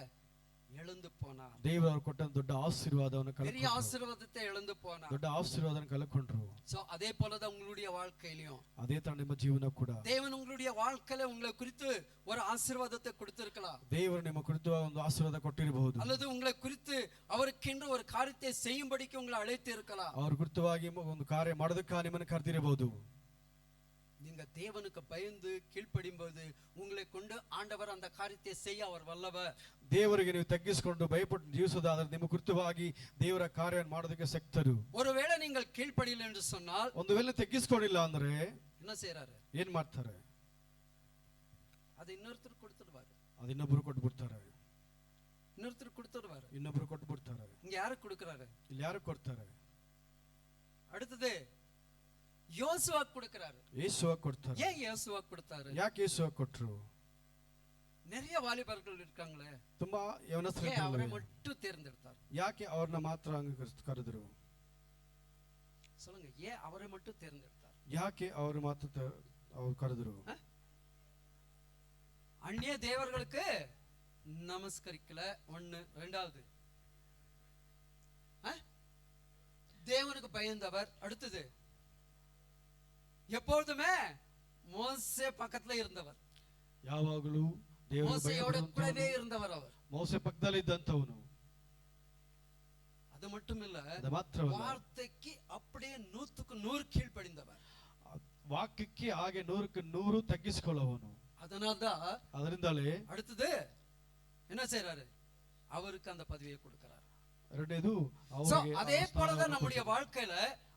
இழந்து போனார். ದೇವರು ಅವರು ಕೊಟ್ಟ ದೊಡ್ಡ ಆಶೀರ್ವಾದವನ್ನು பெரிய ஆசீர்வாதத்தை இழந்து போனார். ದೊಡ್ಡ ಆಶೀರ್ವಾದವನ್ನು ಕಳ್ಕೊಂಡ್ರು. சோ அதே போலதான் உங்களுடைய வாழ்க்கையிலும், ಅದೇ ತರ ನಿಮ್ಮ ಜೀವನ ಕೂಡ தேவன் உங்களுடைய வாழ்க்கையில உங்களை குறித்து ஒரு ஆசீர்வாதத்தை கொடுத்திருக்கலாம், ದೇವರು ನಿಮ್ಮ ಕುರಿತು ಒಂದು ಆಶೀರ್ವಾದ ಕೊಟ್ಟಿರಬಹುದು, அல்லது உங்களை குறித்து அவருக்கென்று ஒரு காரியத்தை செய்யும்படிக்கு உங்களை அழைத்து இருக்கலாம். ಅವ್ರ ಕುರಿತವಾಗಿ ಒಂದು ಕಾರ್ಯ ಮಾಡೋದಕ್ಕೆ ನಿಮ್ಮನ್ನು ಕರೆದಿರಬಹುದು. நீங்க தேவனுக்கு பயந்து கீழ்ப்படியும்போது உங்களை கொண்டு ஆண்டவர் அந்த காரியத்தை செய்ய அவர் வல்லவர். ದೇವರಿಗೆ ನೀವು ತಗ್ಗಿಸಿಕೊಂಡು ಭಯಪಟ್ಟು ಜೀವಿಸೋದಾದ್ರೆ ನಿಮ್ಮ ಕುರಿತವಾಗಿ ದೇವರ ಕಾರ್ಯವನ್ನು ಮಾಡೋದಕ್ಕೆ ಶಕ್ತರು. ஒருவேளை நீங்கள் கீழ்ப்படியல என்று சொன்னால், ಒಂದು ವೇಳೆ ತಗ್ಗಿಸ್ಕೊಂಡಿಲ್ಲ ಅಂದ್ರೆ என்ன செய்யறாரு? ಏನ್ ಮಾಡ್ತಾರೆ? அது இன்னொருத்தர் கொடுத்துடுவாரு. ಅದು ಇನ್ನೊಬ್ರು ಕೊಟ್ಟು ಬಿಡ್ತಾರೆ. இன்னொருத்தர் கொடுத்துடுவாரு. ಇನ್ನೊಬ್ರು ಕೊಟ್ಟು ಬಿಡ್ತಾರೆ. இங்க யாரு கொடுக்கறாரு? ಇಲ್ಲಿ ಯಾರು ಕೊಡ್ತಾರೆ? அடுத்தது யோசுவா கொடுக்கறாரு. ಯೇಸುವ ಕೊಡ್ತಾರೆ. ஏன் யோசுவா கொடுத்தாரு? ಯಾಕೆ ಯೇಸುವ ಕೊಟ್ರು? நிறைய வாலிபர்கள் இருக்காங்களே, ತುಂಬಾ ಯವನಸ್ಥರು ஏன் அவரை ಇರ್ತಾರೆ. மட்டும் தேர்ந்தெடுத்தார்? ಯಾಕೆ ಅವ್ರನ್ನ ಮಾತ್ರ ಕರೆದ್ರು? சொல்லுங்க, ஏன் அவரை மட்டும் தேர்ந்தெடுத்தார்? ಯಾಕೆ ಅವರು ಮಾತ್ರ ಅವ್ರು ಕರೆದ್ರು? அந்நிய தேவர்களுக்கு நமஸ்கரிக்கல. ஒண்ணு. ரெண்டாவது, தேவனுக்கு பயந்தவர். அடுத்தது, எப்பொழுதுமே மோசே பக்கத்துல இருந்தவர். ಯಾವಾಗಲೂ மோசையோட கூடவே இருந்தவர் அவர். ಮೋಸೆ ಪಕ್ಕದಲ್ಲಿ ಇದ್ದಂತವನು. அது மட்டும் இல்ல, ಅದು ಮಾತ್ರವಲ್ಲ, வார்த்தைக்கு அப்படியே 100க்கு 100 கீழ்ப்படிந்தவர். ವಾಕ್ಯಕ್ಕೆ ಹಾಗೆ 100ಕ್ಕೆ 100 ತಗ್ಗಿಸಿಕೊಳ್ಳುವವನು. அதனால்தான் ಅದರಿಂದಲೇ அடுத்தது என்ன செய்யறாரு? அவருக்கு அந்த பதவியை கொடுக்கிறார். ಎರಡನೇದು அதே போலதான் நம்முடைய வாழ்க்கையில,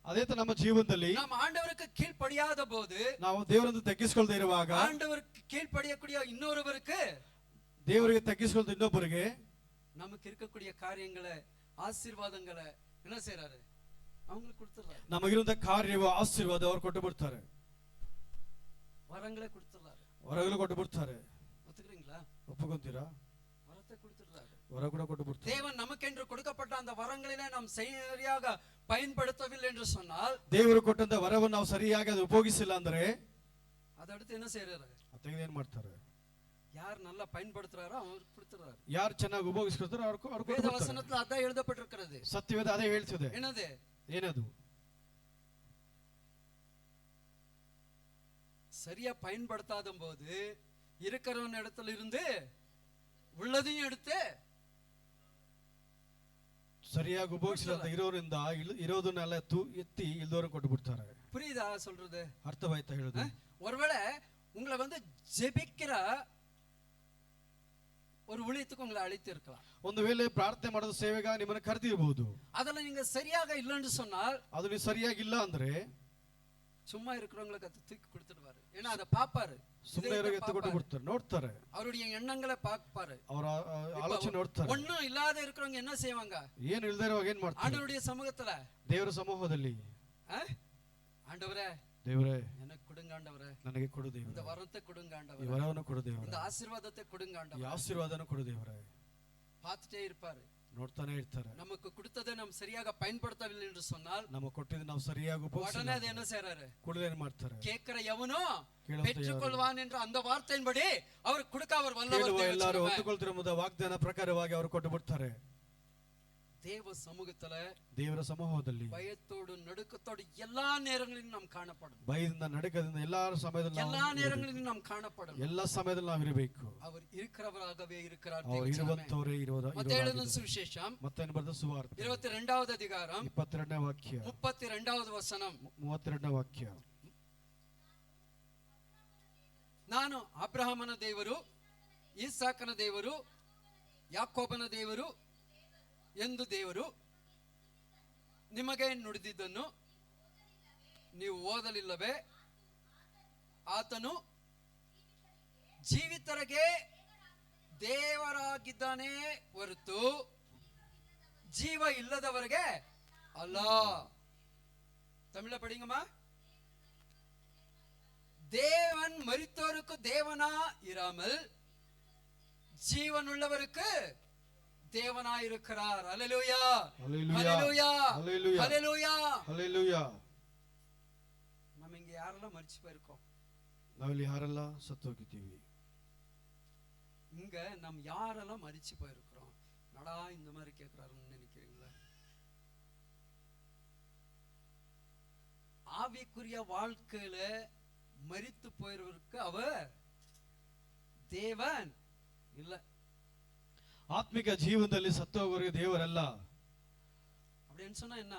ಅದೇ ತರ ನಮ್ಮ ಜೀವನದಲ್ಲಿ நாம் ஆண்டவருக்கு கீழ்ப்படியாத போது, ನಾವು ದೇವರನ್ನು ತಗ್ಗಿಸಿಕೊಳ್ಳದೆ ಇರುವಾಗ, ஆண்டவருக்கு கீழ்ப்படியக்கூடிய இன்னொருவருக்கு, ದೇವರಿಗೆ ತಗ್ಗಿಸಿಕೊಳ್ಳದ ಇನ್ನೊಬ್ಬರಿಗೆ நமக்கு இருக்கக்கூடிய காரியங்களை, ஆசீர்வாதங்களை என்ன செய்யறாரு? அவங்களுக்கு கொடுத்துறாரு. ನಮಗಿರುವಂತ ಕಾರ್ಯವು ಆಶೀರ್ವಾದ ಅವರು ಕೊಟ್ಟು ಬಿಡ್ತಾರೆ. வரங்களை கொடுத்துறாரு. ಹೊರಗಲು ಕೊಟ್ಟು ಬಿಡ್ತಾರೆ. ஒத்துக்கிறீங்களா? ಒಪ್ಪಿಕೊಂತೀರಾ? வரத்தை கொடுத்துறாரு. ಹೊರ ಕೂಡ ಕೊಟ್ಟು ಬಿಡ್ತಾರೆ. தேவன் நமக்கென்று கொடுக்கப்பட்ட அந்த வரங்களிலே நாம் சரியாக பயன்படுத்தவில்லை என்று சொன்னால், ದೇವರು ಕೊಟ್ಟಂತ ವರವನ್ನು ನಾವು ಸರಿಯಾಗಿ ಅದು ಉಪಯೋಗಿಸಿಲ್ಲ ಅಂದ್ರೆ, ಅದஅடுத்து என்ன செய்யறாரு? ತೆಗೆದು ಏನ್ ಮಾಡ್ತಾರೆ? யார் நல்லா பயன்படுத்துறாரோ அவருக்கு கொடுத்துறாரு. ಯಾರು ಚೆನ್ನಾಗಿ ಉಪಯೋಗಿಸ್ಕೊಳ್ತಾರೋ ಅವ್ರು வேத வசனத்துல அதான் எழுதப்பட்டிருக்கிறது. ಸತ್ಯವೇದ ಅದೇ ಹೇಳ್ತಿದೆ. என்னது? ಏನದು? சரியா பயன்படுத்தாத போது இருக்கிறவன் இடத்துல இருந்து உள்ளதையும் எடுத்து, ಸರಿಯಾಗಿ ಉಪಯೋಗಿಸಿಲ್ಲ ಅಂತ ಇರೋರಿಂದ ಇರೋದನ್ನೆಲ್ಲ ಎತ್ತಿ ಇಲ್ದವ್ರ ಕೊಟ್ಟು ಬಿಡ್ತಾರೆ. புரியுதா சொல்றது? ಅರ್ಥವಾಯ್ತಾ ಹೇಳುದು? ஒருவேளை உங்களை ஜெபிக்கிற ஒரு ஊழியத்துக்கு உங்களை அழைத்து இருக்கலாம். ಒಂದು ವೇಳೆ ಪ್ರಾರ್ಥನೆ ಮಾಡೋದು ಸೇವೆಗಾಗಿ ನಿಮ್ಮನ್ನು ಕರೆದಿರಬಹುದು. ಅದೆಲ್ಲ நீங்க சரியாக இல்லைன்னு சொன்னால், ಅದು ನೀವು ಸರಿಯಾಗಿಲ್ಲ ಅಂದ್ರೆ சும்மா இருக்கிறவங்களுக்கு அது தூக்கி கொடுத்துடுவாரு. ஏன்னா அதை பாப்பாரு. ಸುಮ್ಮನೆ ಎತ್ತು ಕೊಟ್ಟು ಬಿಡ್ತಾರೆ, ನೋಡ್ತಾರೆ. அவருடைய எண்ணங்களை பார்ப்பாரு, ಅವರ ಆಲೋಚನೆ ನೋಡ್ತಾರೆ. ஒண்ணும் இல்லாத இருக்கிறவங்க என்ன செய்வாங்க? ಏನು ಇಲ್ಲದೆ ಇರುವಾಗ ಏನ್ ಮಾಡ್ತಾರೆ? ஆண்டவருடைய சமூகத்துல, ದೇವರ ಸಮೂಹದಲ್ಲಿ, ஆண்டவரே ದೇವರೇ எனக்கு கொடுங்க ஆண்டவரே, ನನಗೆ ಕೊಡು ದೇವರೇ, இந்த வரத்தை கொடுங்க ಈ ஆண்டவரே, ವರವನ್ನು ಕೊಡು ದೇವರೇ, இந்த ಆಶೀರ್ವಾದத்தை கொடுங்க ಈ ஆண்டவரே. ಆಶೀರ್ವಾದನ ಕೊಡು ದೇವರೇ. பார்த்துட்டே இருப்பாரு. ನೋಡ್ತಾನೆ ಇರ್ತಾರೆ. நமக்கு கொடுத்ததை நாம் சரியாக பயன்படுத்தவில்லை என்று சொன்னால், ನಮಗೆ ಕೊಟ್ಟಿದ್ದು ನಾವು ಸರಿಯಾಗಿ உடனே அது என்ன செய்யறாரு? ಕೂಡಲೇ ಏನ್ ಮಾಡ್ತಾರೆ? கேட்கிற எவனோ பெற்றுக்கொள்வான் என்ற அந்த வார்த்தையின்படி அவர் கொடுக்க அவர் வல்லவர். ಎಲ್ಲರೂ ಹೊಂದಿಕೊಳ್ತಿರುವ ವಾಗ್ದಾನ ಪ್ರಕಾರವಾಗಿ ಅವರು ಕೊಟ್ಟು ಬಿಡ್ತಾರೆ. தேவ சமூகத்துல, ದೇವರ ಸಮೂಹದಲ್ಲಿ பயத்தோடு நடுக்கத்தோடு எல்லா நேரங்களிலும் நாம் காணப்படும். ಭಯದಿಂದ ನಡುಕದಿಂದ ಎಲ್ಲಾ ಸಮಯದಲ್ಲಿ, எல்லா நேரங்களிலும் நாம் காணப்படும். ಎಲ್ಲ ಸಮಯದಲ್ಲಿ ನಾವು ಇರಬೇಕು. அவர் இருக்கிறவராகவே இருக்கிறார். ಅವರು ಇರುವಂತವರೇ ಇರುವುದು. மத்தேயு சுவிசேஷம் ಮತ್ತೇನು ಬರೆದ ಸುವಾರ್ತೆ 22வது அதிகாரம் 22ನೇ ವಾಕ್ಯ 32வது வசனம். 32ನೇ ವಾಕ್ಯ. ನಾನು ಅಬ್ರಹಾಮನ ದೇವರು, ಇಸಾಕನ ದೇವರು, ಯಾಕೋಬನ ದೇವರು ಎಂದು ದೇವರು ನಿಮಗೆ ನುಡಿದಿದ್ದನ್ನು ನೀವು ಓದಲಿಲ್ಲವೇ? ಆತನು ಜೀವಿತರಿಗೆ ದೇವರಾಗಿದ್ದಾನೆ ಹೊರತು ಜೀವ ಇಲ್ಲದವರಿಗೆ ಅಲ್ಲ. தமிழ்ல படிங்கம்மா. தேவன் மரித்தோருக்கு தேவனா இராமல் ஜீவனுள்ளவருக்கு தேவனா இருக்கிறார். அல்லேலூயா, அல்லேலூயா, அல்லேலூயா, அல்லேலூயா. நம்ம இங்க யாரெல்லாம் மரிச்சு போயிருக்கோம்? ನಾವಿಲ್ಲಿ ಯಾರೆಲ್ಲ ಸತ್ತು ಹೋಗಿದ್ದೀವಿ? இங்க நம்ம யாரெல்லாம் மரிச்சு போயிருக்கிறோம்? நடா இந்த மாதிரி கேட்கிறாருன்னு நினைக்கிறீங்களா? ஆவிக்குரிய வாழ்க்கையில மரித்து போயிருவருக்கு அவர் தேவன் இல்ல. ಆತ್ಮಿಕ ಜೀವನದಲ್ಲಿ ಸತ್ತು ಹೋಗೋರಿಗೆ ದೇವರಲ್ಲ. அப்படின்னு சொன்னா என்ன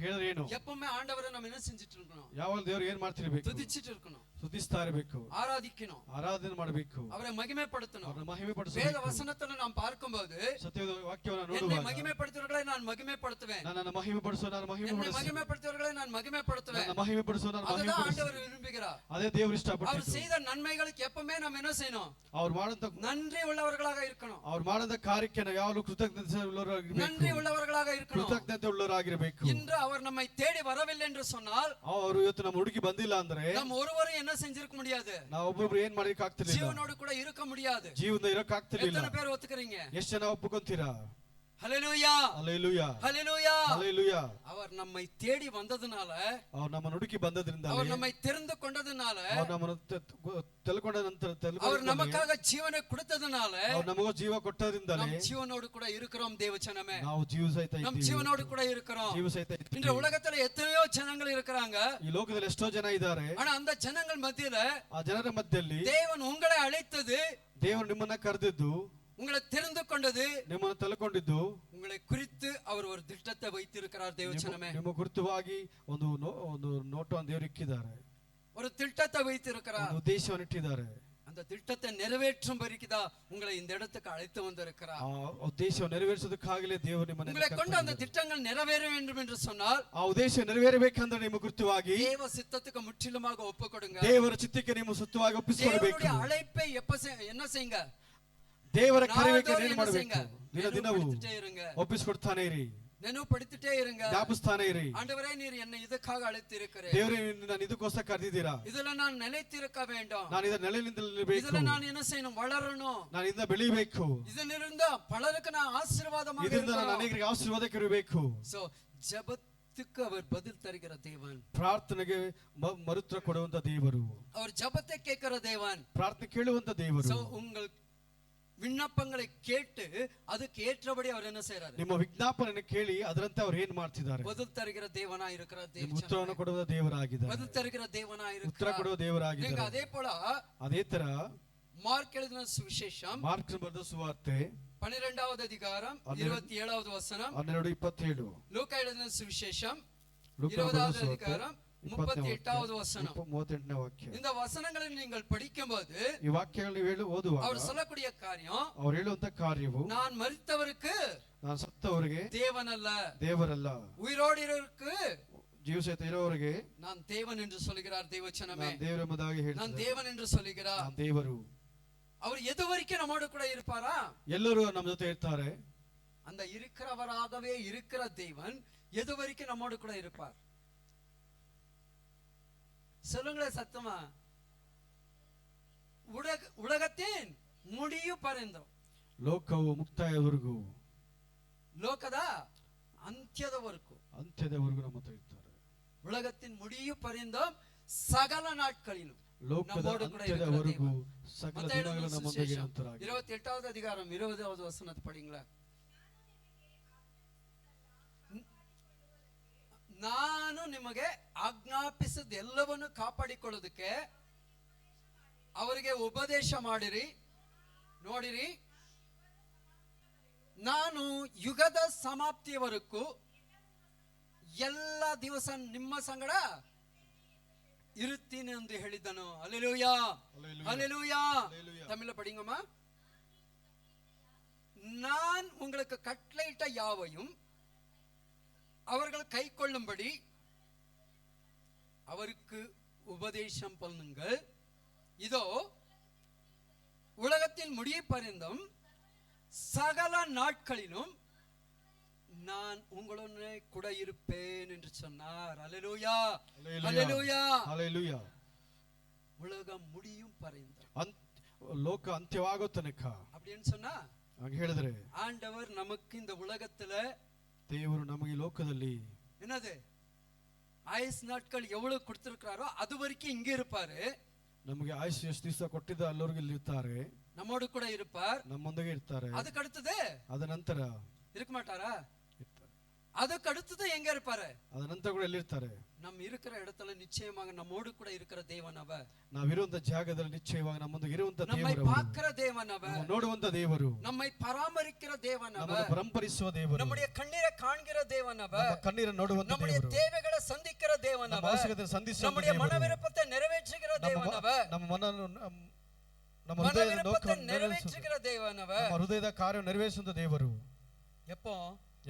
ಹೇಳಿದ್ರೆ ಏನು? எப்பவுமே ஆண்டவரை நம்ம என்ன செஞ்சிட்டு இருக்கணும்? ಯಾವಾಗ ದೇವರು ಏನ್ ಮಾಡ್ತಿರ್ಬೇಕು? துதிச்சிட்டு இருக்கணும், ಸ್ತುತಿಸ್ತಾ ಇರಬೇಕು, ஆராதிக்கணும், ಆರಾಧನೆ ಮಾಡಬೇಕು, அவரை மகிமைப்படுத்தணும். ಅವರನ್ನ ಮಹಿಮೆ வேத ಪಡಿಸಬೇಕು. வசனத்துல நாம் பார்க்கும்போது ಸತ್ಯದ ವಾಕ್ಯವನ್ನು என்னை ನೋಡುವಾಗ மகிமைப்படுத்துவர்களை நான் மகிமைப்படுத்துவேன், ನನ್ನನ್ನು ಮಹಿಮೆ ಪಡಿಸೋ, ನಾನು ಮಹಿಮೆ என்னை ಪಡಿಸೋ, மகிமைப்படுத்துவர்களை நான் மகிமைப்படுத்துவேன். ನನ್ನ ಮಹಿಮೆ ಪಡಿಸೋ, ನಾನು ಮಹಿಮೆ அதுதான் ಪಡಿಸೋ. ஆண்டவர் விரும்புகிறார். ಅದೇ ದೇವರು அவர் ಇಷ್ಟಪಟ್ಟು செய்த நன்மைகளுக்கு எப்பவுமே நம்ம என்ன செய்யணும்? ಅವ್ರು ಮಾಡಂತ நன்றி உள்ளவர்களாக இருக்கணும், ಅವ್ರು ಮಾಡಂತ ಕಾರ್ಯಕ್ಕೆ ನಾವು ಯಾವಾಗಲೂ ಕೃತಜ್ಞತೆ ಉಳ್ಳವರಾಗಿರ್ಬೇಕು, நன்றி உள்ளவர்களாக இருக்கணும். ಕೃತಜ್ಞತೆ ಉಳ್ಳವರಾಗಿರ್ಬೇಕು. இன்று அவர் நம்மை தேடி வரவில்லை என்று சொன்னால் ಅವರು ಇವತ್ತು ನಮ್ಮ ಹುಡುಗಿ ಬಂದಿಲ್ಲ ಅಂದ್ರೆ நம்ம ஒருவரும் என்ன செஞ்சிருக்க முடியாது, ನಾವು ಒಬ್ಬೊಬ್ರು ಏನ್ ಮಾಡಲಿಕ್ಕೆ ಆಗ್ತಿರ್ಲಿಲ್ಲ, ஜீவனோடு கூட இருக்க முடியாது. ಜೀವನ ಇರಕ್ ಆಗ್ತಿರ್ಲಿಲ್ಲ. எத்தனை பேர் ஒத்துக்கிறீங்க? ಎಷ್ಟು ಜನ ಒಪ್ಪಿಕೊಂತೀರಾ? ஹல்லேலூயா, ಹಲ್ಲೆಲೂಯಾ, ஹல்லேலூயா. ಹಲ್ಲೆಲೂಯಾ. அவர் நம்மை தேடி வந்ததுனால, ಅವ್ರು ನಮ್ಮ ಹುಡುಕಿ ಬಂದದ್ರಿಂದ, அவர் நம்மை தெரிந்து கொண்டதுனால, ಅವ್ರು ನಮ್ಮನ್ನು ತೆಲ್ಕೊಂಡ ನಂತರ அவர் நமக்காக ஜீவனை கொடுத்ததுனால ಅವ್ರು ನಮಗೂ ಜೀವ ಕೊಟ್ಟದ್ರಿಂದಲೇ நம் ஜீவனோடு கூட இருக்கிறோம். தேவச்சனமே, ನಾವು ಜೀವ ಸಹಿತ நம் ಇದ್ದೀವಿ, ஜீவனோடு கூட இருக்கிறோம். ಜೀವ ಸಹಿತ ಇದ್ದೀವಿ. இன்று உலகத்துல எத்தனையோ ஜனங்கள் இருக்கிறாங்க, ಈ ಲೋಕದಲ್ಲಿ ಎಷ್ಟೋ ಜನ ಇದ್ದಾರೆ. ஆனா அந்த ஜனங்கள் மத்தியில ಆ ಜನರ ಮಧ್ಯದಲ್ಲಿ தேவன் உங்களை அழைத்தது, ದೇವರು ನಿಮ್ಮನ್ನ ಕರೆದಿದ್ದು, உங்களை தெரிந்து கொண்டது, ನಿಮ್ಮನ್ನು ತೆಲ್ಕೊಂಡಿದ್ದು, உங்களை குறித்து அவர் ஒரு திட்டத்தை வைத்திருக்கிறார். தேவச்சனமே, ನಿಮ್ಮ ಗುರುತುವಾಗಿ ಒಂದು ನೋಟವನ್ನು ದೇವರು ಇಕ್ಕಿದ್ದಾರೆ, ஒரு திட்டத்தை வைத்திருக்கிறார், ಒಂದು ಉದ್ದೇಶವನ್ನು ಇಟ್ಟಿದ್ದಾರೆ. அந்த திட்டத்தை நிறைவேற்றும் வரைக்குதா உங்களை இந்த இடத்துக்கு அழைத்து வந்திருக்கிறார். ಆ ಉದ್ದೇಶವನ್ನು ನೆರವೇರಿಸೋದಕ್ಕಾಗಲೇ ದೇವರು ನಿಮ್ಮನ್ನು உங்களை கொண்டு அந்த திட்டங்கள் நிறைவேற வேண்டும் என்று சொன்னால் ಆ ಉದ್ದೇಶ ನೆರವೇರಬೇಕಂದ್ರೆ ನಿಮ್ಮ ಗುರುತುವಾಗಿ தேவ சித்தத்துக்கு முற்றிலுமாக ஒப்பு கொடுங்க. ದೇವರ ಚಿತ್ತಕ್ಕೆ ನಿಮ್ಮ ಸುತ್ತವಾಗಿ ಒಪ್ಪಿಸಿಕೊಡಬೇಕು. தேவனுடைய அழைப்பை என்ன செய்யுங்க? ದೇವರ ಕರೆಗೆ நாள்தோறும் ಏನ್ என்ன செய்யுங்க? ಮಾಡಬೇಕು? ದಿನ ದಿನವೂ நினைவுபடுத்திட்டே இருங்க, ಒಪ್ಪಿಸಿಕೊಡ್ತಾನೆ ಇರಿ, நினைவுபடுத்திட்டே இருங்க. ಜ್ಞಾಪಿಸ್ತಾನೆ ಇರಿ. ஆண்டவரே, நீர் என்னை இதுக்காக அழைத்திருக்கிறேன், ದೇವರೇ ನಾನು ಇದಕ್ಕೋಸ್ಕರ ಕರೆದಿದ್ದೀರಾ, இதுல நான் நிலைத்திருக்க வேண்டும், ನಾನು ಇದರ ನೆಲೆಯಿಂದ ನಿಲ್ಲಬೇಕು, இதுல நான் என்ன செய்யணும்? வளரணும், ನಾನು ಇದನ್ನ ಬೆಳಿಬೇಕು, இதிலிருந்து பலருக்கு நான் ஆசீர்வாதமாக ಇದರಿಂದ ನಾನು இருக்கணும். ಅನೇಕರಿಗೆ ಆಶೀರ್ವಾದಕ್ಕೆ ಇರಬೇಕು. சோ ஜெபத்துக்கு அவர் பதில் தருகிற தேவன், ಪ್ರಾರ್ಥನೆಗೆ ಮರುತ್ತರ ಕೊಡುವಂತ ದೇವರು, அவர் ஜெபத்தை கேட்கிற தேவன். ಪ್ರಾರ್ಥನೆ ಕೇಳುವಂತ ದೇವರು. சோ உங்கள் விண்ணப்பங்களை கேட்டு அதுக்கு ஏற்றபடி அவர் என்ன செய்யறாரு? ನಿಮ್ಮ ವಿಜ್ಞಾಪನೆ ಕೇಳಿ ಅದರಂತೆ ಅವ್ರು ಏನ್ ಮಾಡ್ತಿದ್ದಾರೆ? பதில் தருகிற தேவனா இருக்கிற ಉತ್ತರವನ್ನು ಕೊಡುವ ದೇವರಾಗಿದ್ದಾರೆ, பதில் தருகிற தேவனா ಉತ್ತರ இருக்கிற. ಕೊಡುವ ದೇವರಾಗಿದ್ದಾರೆ. அதே போல ಅದೇ ತರ மார்க் எழுதின சுவிசேஷம் ಮಾರ್ಕ್ ಬರೆದ ಸುವಾರ್ತೆ 12வது அதிகாரம் 27வது வசனம், 12:27. லூக்கா எழுதின சுவிசேஷம் ಲೂಕ ಬರೆದ 20வது ಸುವಾರ್ತೆ அதிகாரம் 38வது வசனம். 38ನೇ ವಾಕ್ಯ. இந்த வசனங்களை நீங்கள் படிக்கும்போது ಈ ವಾಕ್ಯಗಳನ್ನು ನೀವು ಓದುವಾಗ அவர் சொல்லக்கூடிய காரியம், ಅವ್ರು ಹೇಳುವಂತ ಕಾರ್ಯವು, நான் மரித்தவருக்கு ನಾನು ಸತ್ತವರಿಗೆ தேவன் அல்ல, ದೇವರಲ್ಲ, உயிரோடு இருக்கு ಜೀವ ಸಹಿತ ಇರೋವರೆಗೆ நான் தேவன் என்று சொல்கிறார். தேவச்சனமே, ನಾನು ದೇವರೆಂಬುದಾಗಿ நான் ಹೇಳ್ತಾರೆ. தேவன் என்று சொல்கிறார். ನಾನು ದೇವರು. அவர் எது வரைக்கும் நம்மோடு கூட இருப்பாரா? ಎಲ್ಲರೂ ನಮ್ಮ ಜೊತೆ ಇರ್ತಾರೆ. அந்த இருக்கிறவராகவே இருக்கிற தேவன் எது வரைக்கும் நம்மோடு கூட இருப்பார்? சொல்லுங்களேன் சத்தமா. உலகத்தின் முடிவு பರ್ಯಂತ, ಲೋಕವು ಮುಕ್ತಾಯವರೆಗೂ, ಲೋಕದ ಅಂತ್ಯದವರೆಗೂ, ಅಂತ್ಯದವರೆಗೂ ನಮ್ಮ ಹತ್ರ ಇರ್ತಾರೆ. உலகத்தின் முடிவு பர்யಂತ ಸಕಲ ನಾಟ್களிலும் ಲೋಕದ ಅಂತ್ಯದವರೆಗೂ ಸಕಲ ದಿನಗಳು ನಮ್ಮೊಂದಿಗೆ ಇರುತ್ತಾರೆ. 28வது அதிகாரம் 20வது வசனத்தை படிங்களா. ನಾನು ನಿಮಗೆ ಆಜ್ಞಾಪಿಸಿದ ಎಲ್ಲವನ್ನು ಕಾಪಾಡಿಕೊಳ್ಳೋದಕ್ಕೆ ಅವರಿಗೆ ಉಪದೇಶ ಮಾಡಿರಿ. ನೋಡಿರಿ, ನಾನು ಯುಗದ ಸಮಾಪ್ತಿಯವರೆಗೂ ಎಲ್ಲ ದಿವಸ ನಿಮ್ಮ ಸಂಗಡ ಇರುತ್ತೀನಿ ಎಂದು ಹೇಳಿದನು. அல்லேலூயா, அல்லேலூயா. தமிழ்ல படிங்கம்மா. நான் உங்களுக்கு கட்டளையிட்ட யாவையும் அவர்கள் கை கொள்ளும்படி அவருக்கு உபதேசம் பண்ணுங்கள். இதோ உலகத்தின் முடிவு பர்யந்தம் சகல நாட்களிலும் நான் உங்களுடனே கூட இருப்பேன் என்று சொன்னார். அல்லேலூயா, அல்லேலூயா, அல்லேலೂಯಾ. உலகம் முடியும் பர்யந்தம், ಲೋಕ ಅಂತ್ಯವಾಗೋ ತನಕ அப்படின்னு சொன்னா ಹಾಗೆ ಹೇಳಿದ್ರೆ, ஆண்டவர் நமக்கு இந்த உலகத்துல ದೇವರು ನಮಗೆ ಲೋಕದಲ್ಲಿ என்னது ஆயுஸ் நாட்கள் எவ்வளவு கொடுத்திருக்கிறாரோ அது வரைக்கும் இங்க இருப்பாரு. ನಮಗೆ ಆಯುಷ್ ಎಷ್ಟು ದಿವಸ ಕೊಟ್ಟಿದ್ದ ಅಲ್ಲವರೆಗೂ ಇಲ್ಲಿ ಇರ್ತಾರೆ, நம்மோடு கூட இருப்பார். ನಮ್ಮೊಂದಿಗೆ ಇರ್ತಾರೆ. அதுக்கு அடுத்தது ಅದ ನಂತರ இருக்க மாட்டாரா? அதுக்கு அடுத்தது எங்க இருப்பாரு? ಅದ ನಂತರ ಕೂಡ ಎಲ್ಲಿರ್ತಾರೆ? நம்ம இருக்கிற இடத்துல நிச்சயமாக நம்மோடு கூட இருக்கிற தேவன் அவர். ನಾವಿರುವಂತ ಜಾಗದಲ್ಲಿ ನಿಶ್ಚಯವಾಗಿ ನಮ್ಮೊಂದಿಗೆ ಇರುವಂತ நம்மை ದೇವರು, பார்க்கிற தேவன் அவர், ನೋಡುವಂತ ದೇವರು, நம்மை பராமரிக்கிற தேவன் ನಮ್ಮನ್ನು அவர், ಪರಂಪರಿಸುವ ದೇವರು, நம்முடைய கண்ணீரை காண்கிற தேவன் அவர், ನಮ್ಮ ಕಣ್ಣೀರನ್ನು ನೋಡುವಂತ நம்முடைய ದೇವರು, தேவைகளை சந்திக்கிற தேவன் ನಮ್ಮ அவர், ಅವಶ್ಯಕತೆಯನ್ನು ಸಂಧಿಸುವ நம்முடைய ದೇವರು, மனவிருப்பத்தை நிறைவேற்றுகிற தேவன் அவர், ನಮ್ಮ ಮನವನ್ನು ನಮ್ಮ ಹೃದಯದ மனவிருப்பத்தை ನೋಕನ್ನು நிறைவேற்றுகிற தேவன் அவர். ನಮ್ಮ ಹೃದಯದ ಕಾರ್ಯ ನೆರವೇರಿಸುವಂತ ದೇವರು. எப்போ?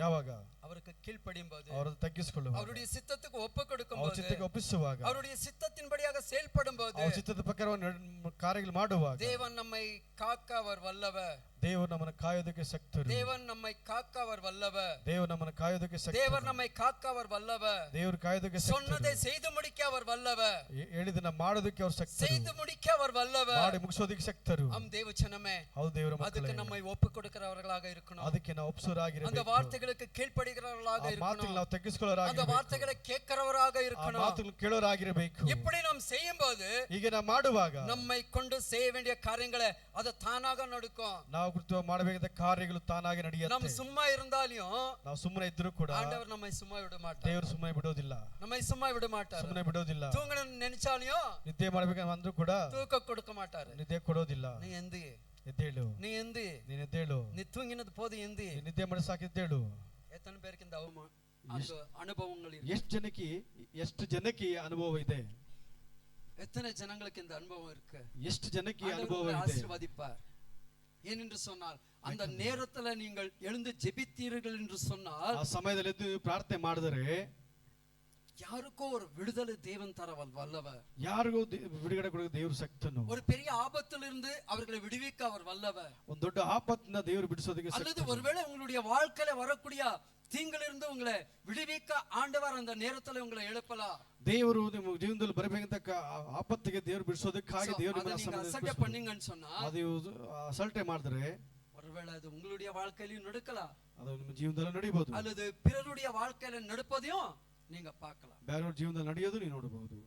ಯಾವಾಗ? அவருக்கு கீழ்ப்படியும் போது, ಅವರನ್ನು ತಗ್ಗಿಸಿಕೊಳ್ಳುವ, அவருடைய சித்தத்துக்கு ஒப்பு கொடுக்கும் ಅವರ போது, ಚಿತ್ತಕ್ಕೆ ಒಪ್ಪಿಸುವಾಗ, அவருடைய சித்தத்தின்படியாக செயல்படும் போது, ಅವರ ಚಿತ್ತದ ಪ್ರಕಾರವಾಗಿ ಕಾರ್ಯಗಳು ಮಾಡುವಾಗ தேவன் நம்மை காக்க அவர் வல்லவர். ದೇವರು ನಮ್ಮನ್ನು ಕಾಯೋದಕ್ಕೆ ಶಕ್ತರು. தேவன் நம்மை காக்க அவர் வல்லவர். ದೇವರು ನಮ್ಮನ್ನು ಕಾಯೋದಕ್ಕೆ ಶಕ್ತರು. தேவன் நம்மை காக்க அவர் வல்லவர். ದೇವರು ಕಾಯೋದಕ್ಕೆ ಶಕ್ತರು. சொன்னதை செய்து முடிக்க அவர் வல்லவர். ಹೇಳಿದನ್ನ ಮಾಡೋದಕ್ಕೆ ಅವರು ಶಕ್ತರು. செய்து முடிக்க அவர் வல்லவர். ಮಾಡಿ ಮುಗಿಸೋದಕ್ಕೆ ಶಕ್ತರು. ஆம் தேவச்சனமே, ಹೌದು ದೇವರ ಮಕ್ಕಳೇ, ಅದಕ್ಕೆ நம்மை ಒಪ್ಪು ಕೊಡುக்கிறவர்களாக இருக்கணும். ಅದಕ್ಕೆ ನಾವು ಒಪ್ಪಿಸೋರಾಗಿರಬೇಕು. அந்த வார்த்தைகளுக்கு கீழ்ப்படிகிறவர்களாக இருக்கணும். ಮಾತುಗಳನ್ನು ನಾವು அந்த ತಗ್ಗಿಸಿಕೊಳ್ಳೋರಾಗಿರಬೇಕು. வார்த்தைகளை கேட்கிறவராக இருக்கணும். ಮಾತುಗಳನ್ನು ಕೇಳೋರಾಗಿರಬೇಕು. இப்படி நாம் செய்யும்போது, ಹೀಗೆ ನಾವು ಮಾಡುವಾಗ நம்மை கொண்டு செய்ய வேண்டிய காரியங்களை அது தானாக நடக்கும். ನಾವು ಕೃತ್ಯ ಮಾಡಬೇಕಾದ ಕಾರ್ಯಗಳು ತಾನಾಗಿ ನಡೆಯುತ್ತೆ. நம்ம சும்மா இருந்தாலும் ನಾವು ಸುಮ್ಮನೆ ಇದ್ರೂ ಕೂಡ ஆண்டவர் நம்மை சும்மா விட மாட்டார். ದೇವರು ಸುಮ್ಮನೆ ಬಿಡೋದಿಲ್ಲ. நம்மை சும்மா விட மாட்டார். ಸುಮ್ಮನೆ ಬಿಡೋದಿಲ್ಲ. தூங்கணும் நினைச்சாலும் ನಿದ್ದೆ ಮಾಡಬೇಕಂತ ಅಂದ್ರೂ ಕೂಡ தூக்க கொடுக்க மாட்டாரு. ನಿದ್ದೆ ಕೊಡೋದಿಲ್ಲ. நீ எந்தி, ಎದ್ದೇಳು, நீ எந்தி, ನೀನು ಎದ್ದೇಳು, நீ தூங்கினது போது எந்தி. ನೀನು ನಿದ್ದೆ ಮಾಡಿ ಸಾಕಿದ್ದೇಳು. எத்தனை பேருக்கு இந்த அந்த அனுபவங்கள் இருக்கு? ಎಷ್ಟು ಜನಕ್ಕೆ ಈ ಅನುಭವ ಇದೆ? எத்தனை ஜனங்களுக்கு இந்த அனுபவம் இருக்கு? ಎಷ್ಟು ಜನಕ್ಕೆ ಈ ஆண்டவர் ಅನುಭವ உங்களை ಇದೆ? ஆசீர்வதிப்பார். ஏனென்று சொன்னால், அந்த நேரத்துல நீங்கள் எழுந்து ஜெபித்தீர்கள் என்று சொன்னால், ಆ ಸಮಯದಲ್ಲಿ ಎದ್ದು ಪ್ರಾರ್ಥನೆ ಮಾಡಿದರೆ யாருக்கோ ஒரு விடுதலை தேவன் தர வல்லவர். ಯಾರಿಗೂ ಬಿಡುಗಡೆ ಕೊಡೋಕೆ ದೇವರು ಶಕ್ತನು. ஒரு பெரிய ஆபத்திலிருந்து அவர்களை விடுவிக்க அவர் வல்லவர். ಒಂದು ದೊಡ್ಡ ಆಪತ್ತಿನ ದೇವರು ಬಿಡಿಸೋದಕ್ಕೆ அல்லது ಶಕ್ತನು. ஒருவேளை உங்களுடைய வாழ்க்கையில வரக்கூடிய தீங்கிலிருந்து உங்களை விடுவிக்க ஆண்டவர் அந்த நேரத்துல உங்களை எழுப்பலாம். ದೇವರು ನಿಮ್ಮ ಜೀವನದಲ್ಲಿ ಬರಬೇಕಂತ ಆಪತ್ತಿಗೆ ದೇವರು ಬಿಡಿಸೋದಕ್ಕಾಗಿ ದೇವರು ನಿಮ್ಮನ್ನ அசட்டை பண்ணீங்கன்னு சொன்னா, ಅದು ಅಸಲ್ಟೆ ಮಾಡಿದ್ರೆ ஒருவேளை அது உங்களுடைய வாழ்க்கையிலும் நடக்கலாம், ಅದು ನಿಮ್ಮ ಜೀವನದಲ್ಲಿ ನಡೀಬಹುದು. அல்லது பிறருடைய வாழ்க்கையில நடப்பதையும் நீங்க பார்க்கலாம். ಬೇರೆಯವ್ರ ಜೀವನದಲ್ಲಿ ನಡೆಯೋದು ನೀವು ನೋಡಬಹುದು.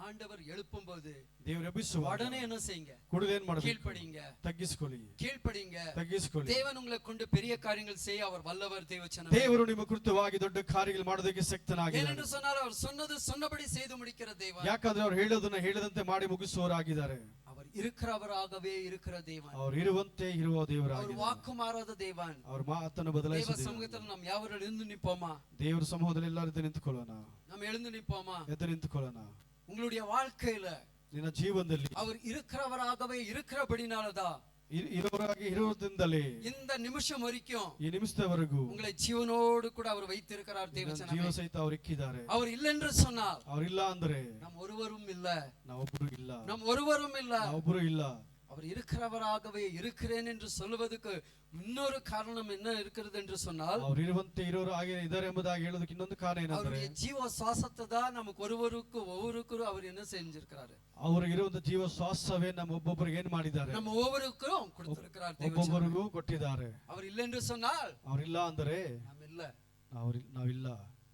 ஆண்டவர் எழுப்பும் போது ದೇವರು ಎಬ್ಬಿಸುವ உடனே என்ன செய்யுங்க? ಕೂಡಲೇನ್ ಮಾಡಬೇಕು? கீழ்ப்படிங்க, ತಗ್ಗಿಸಿಕೊಳ್ಳಿ, கீழ்ப்படிங்க, ತಗ್ಗಿಸಿಕೊಳ್ಳಿ. தேவன் உங்களை கொண்டு பெரிய காரியங்கள் செய்ய அவர் வல்லவர். தேவச்சனமே, ದೇವರು ನಿಮ್ಮ ಕೃತ್ಯವಾಗಿ ದೊಡ್ಡ ಕಾರ್ಯಗಳು ಮಾಡೋದಕ್ಕೆ ಶಕ್ತನಾಗಿದ್ದಾರೆ. ஏனென்று சொன்னால் அவர் சொன்னது சொன்னபடி செய்து முடிக்கிற தேவன். ಯಾಕಂದ್ರೆ ಅವರು ಹೇಳೋದನ್ನ ಹೇಳದಂತೆ ಮಾಡಿ ಮುಗಿಸುವವರಾಗಿದ್ದಾರೆ. அவர் இருக்கிறவராகவே இருக்கிற தேவன். ಅವರು ಇರುವಂತೆ ಇರುವ அவர் ದೇವರಾಗಿದ್ದಾರೆ. வாக்கு மாறாத தேவன். ಅವ್ರ ಮಾತನ್ನು தேவ ಬದಲಾಯಿಸುವ சமூகத்தில் நாம் யாவரும் எழுந்து நிற்போமா? ದೇವರ ಸಮೂಹದಲ್ಲಿ ಎಲ್ಲರೂ ಎದ್ದು ನಿಂತುಕೊಳ್ಳೋಣ. நாம் எழுந்து நிற்போமா? ಎದ್ದು ನಿಂತುಕೊಳ್ಳೋಣ. உங்களுடைய வாழ்க்கையில ನಿನ್ನ ಜೀವನದಲ್ಲಿ அவர் இருக்கிறவராகவே இருக்கிறபடினாலதான் ಇರೋರಾಗಿ ಇರೋದ್ರಿಂದಲೇ இந்த நிமிஷம் வரைக்கும் ಈ ನಿಮಿಷದವರೆಗೂ உங்களை ஜீவனோடு கூட அவர் வைத்திருக்கிறார். ಜೀವ தேவச்சனமே, ಸಹಿತ ಅವ್ರು ಇಕ್ಕಿದ್ದಾರೆ. அவர் இல்லை என்று சொன்னால் ಅವ್ರಿಲ್ಲ ಅಂದ್ರೆ நாம் ஒருவரும் இல்ல, ನಾವೊಬ್ರು ಇಲ್ಲ, நாம் ஒருவரும் இல்ல. ನಾವೊಬ್ರು ಇಲ್ಲ. அவர் இருக்கிறவராகவே இருக்கிறேன் என்று சொல்வதற்கு இன்னொரு காரணம் என்ன இருக்கிறது என்று சொன்னால், ಅವ್ರು ಇರುವಂತೆ ಇರೋರು ಹಾಗೆ ಇದ್ದಾರೆ ಎಂಬುದಾಗಿ ಹೇಳೋದಕ್ಕೆ ಇನ್ನೊಂದು ಕಾರಣ ಏನಂದ್ರೆ, அவருடைய ஜீவ சுவாசத்தை தான் நமக்கு ஒவ்வொருவரும் அவர் என்ன செஞ்சிருக்கிறாரு? ಅವರು ಇರುವಂತ ಜೀವ ಶ್ವಾಸವೇ ನಮ್ಮ ಒಬ್ಬೊಬ್ಬರಿಗೆ ಏನ್ ಮಾಡಿದ್ದಾರೆ? நம்ம ஒவ்வொருவரும் கொடுத்திருக்கிறார். ಒಬ್ಬೊಬ್ಬರಿಗೂ ಕೊಟ್ಟಿದ್ದಾರೆ. அவர் இல்லை என்று சொன்னால் ಅವ್ರಿಲ್ಲ ಅಂದ್ರೆ நாம் இல்ல, ನಾವಿಲ್ಲ.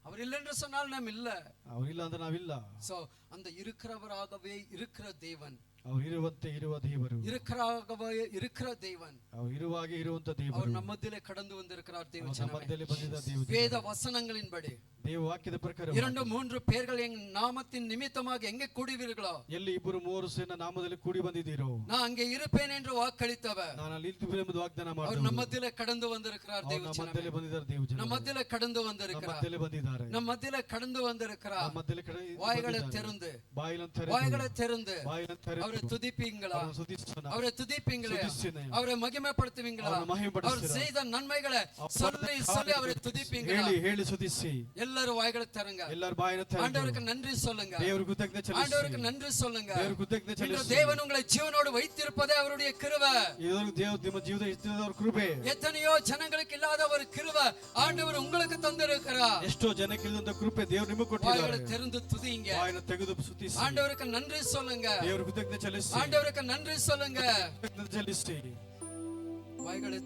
அவர் இல்லை என்று சொன்னால் நாம் இல்ல. ಅವ್ರಿಲ್ಲ ಅಂದ್ರೆ ನಾವಿಲ್ಲ. சோ அந்த இருக்கிறவராகவே இருக்கிற தேவன், ಅವ್ರು ಇರುವಂತೆ ಇರುವ ದೇವರು, இருக்கிறாகவே இருக்கிற தேவன், ಅವ್ರು ಇರುವಾಗೆ ಇರುವಂತ அவர் ದೇವರು, ನಮ್ಮ ಮಧ್ಯೆ கடந்து வந்திருக்கிறார். ನಮ್ಮ தேவச்சனமே, ಮಧ್ಯದಲ್ಲಿ ಬಂದಿದ್ದ ದೇವರು. வேத வசனங்களின்படி ದೇವ ವಾಕ್ಯದ ಪ್ರಕಾರ 2-3 பேர்கள் என் நாமத்தின் நிமித்தமாக எங்கே கூடுவீர்களோ, ಎಲ್ಲಿ 2-3 ಸೇನ ನಾಮದಲ್ಲಿ ಕೂಡಿ ಬಂದಿದ್ದೀರೋ, நான் அங்கே இருப்பேன் என்று வாக்களித்தவர் ನಾನು ಅಲ್ಲಿ ಇರ್ತೀನಿ ಎಂಬುದು ವಾಗ್ದಾನ அவர் ಮಾಡಿದವರು. நம்ம மத்தியில கடந்து வந்திருக்கிறார். ನಮ್ಮ தேவச்சனமே, ಮಧ್ಯದಲ್ಲಿ ಬಂದಿದ್ದಾರೆ ದೇವಜನ. நம்ம மத்தியில கடந்து ನಮ್ಮ வந்திருக்கிறார். ಮಧ್ಯದಲ್ಲಿ ಬಂದಿದ್ದಾರೆ. நம்ம மத்தியில கடந்து வந்திருக்கிறார். ನಮ್ಮ ಮಧ್ಯದಲ್ಲಿ வாய்களை திறந்து, ಬಾಯಿಲಂತ வாய்களை திறந்து ಬಾಯಿಲಂತ அவரை துதிப்பீங்களா? ಸುದಿಸೋಣ. அவரை துதிப்பீங்களா? சுதிசினே. அவரை மகிமைப்படுத்துவீங்களா? அவரை மகிமைப்படுத்துகிறோம். அவர் செய்த நன்மைகளை சொல்லி சொல்லி அவரை துதிப்பீங்களா? ಹೇಳಿ ಹೇಳಿ ಸುದಿಸಿ. எல்லாரும் வாய்களை திறங்க. ಎಲ್ಲರ ಬಾಯಿನ ತೆರೆದು ஆண்டவருக்கு நன்றி சொல்லுங்க. ದೇವರಿಗೆ ಕೃತಜ್ಞತೆ ಸಲ್ಲಿಸಿ. ஆண்டவருக்கு நன்றி சொல்லுங்க. ದೇವರಿಗೆ ಕೃತಜ್ಞತೆ இன்று ಸಲ್ಲಿಸಿ. தேவன் உங்களை ஜீவனோடு வைத்திருப்பதே அவருடைய கிருபை. ಇದೊಂದು ದೇವರು ನಿಮ್ಮ ಜೀವದ ಇಷ್ಟದವರ ಕೃಪೆ. எத்தனையோ ஜனங்களுக்கு இல்லாத ஒரு கிருபை ஆண்டவர் உங்களுக்கு தந்திருக்கிறார். ಎಷ್ಟೋ ಜನಕ್ಕೆ ಇಲ್ಲದಂತ ಕೃಪೆ ದೇವರು ನಿಮಗೆ ಕೊಟ್ಟಿದ್ದಾರೆ. வாய்களை திறந்து துதிங்க. ಬಾಯಿನ ತೆಗೆದು ಸ್ತುತಿಸಿ. ஆண்டவருக்கு நன்றி சொல்லுங்க. ದೇವರಿಗೆ ಕೃತಜ್ಞತೆ ಸಲ್ಲಿಸಿ. ஆண்டவருக்கு நன்றி சொல்லுங்க. ಕೃತಜ್ಞತೆ ಸಲ್ಲಿಸಿ. வாய்களை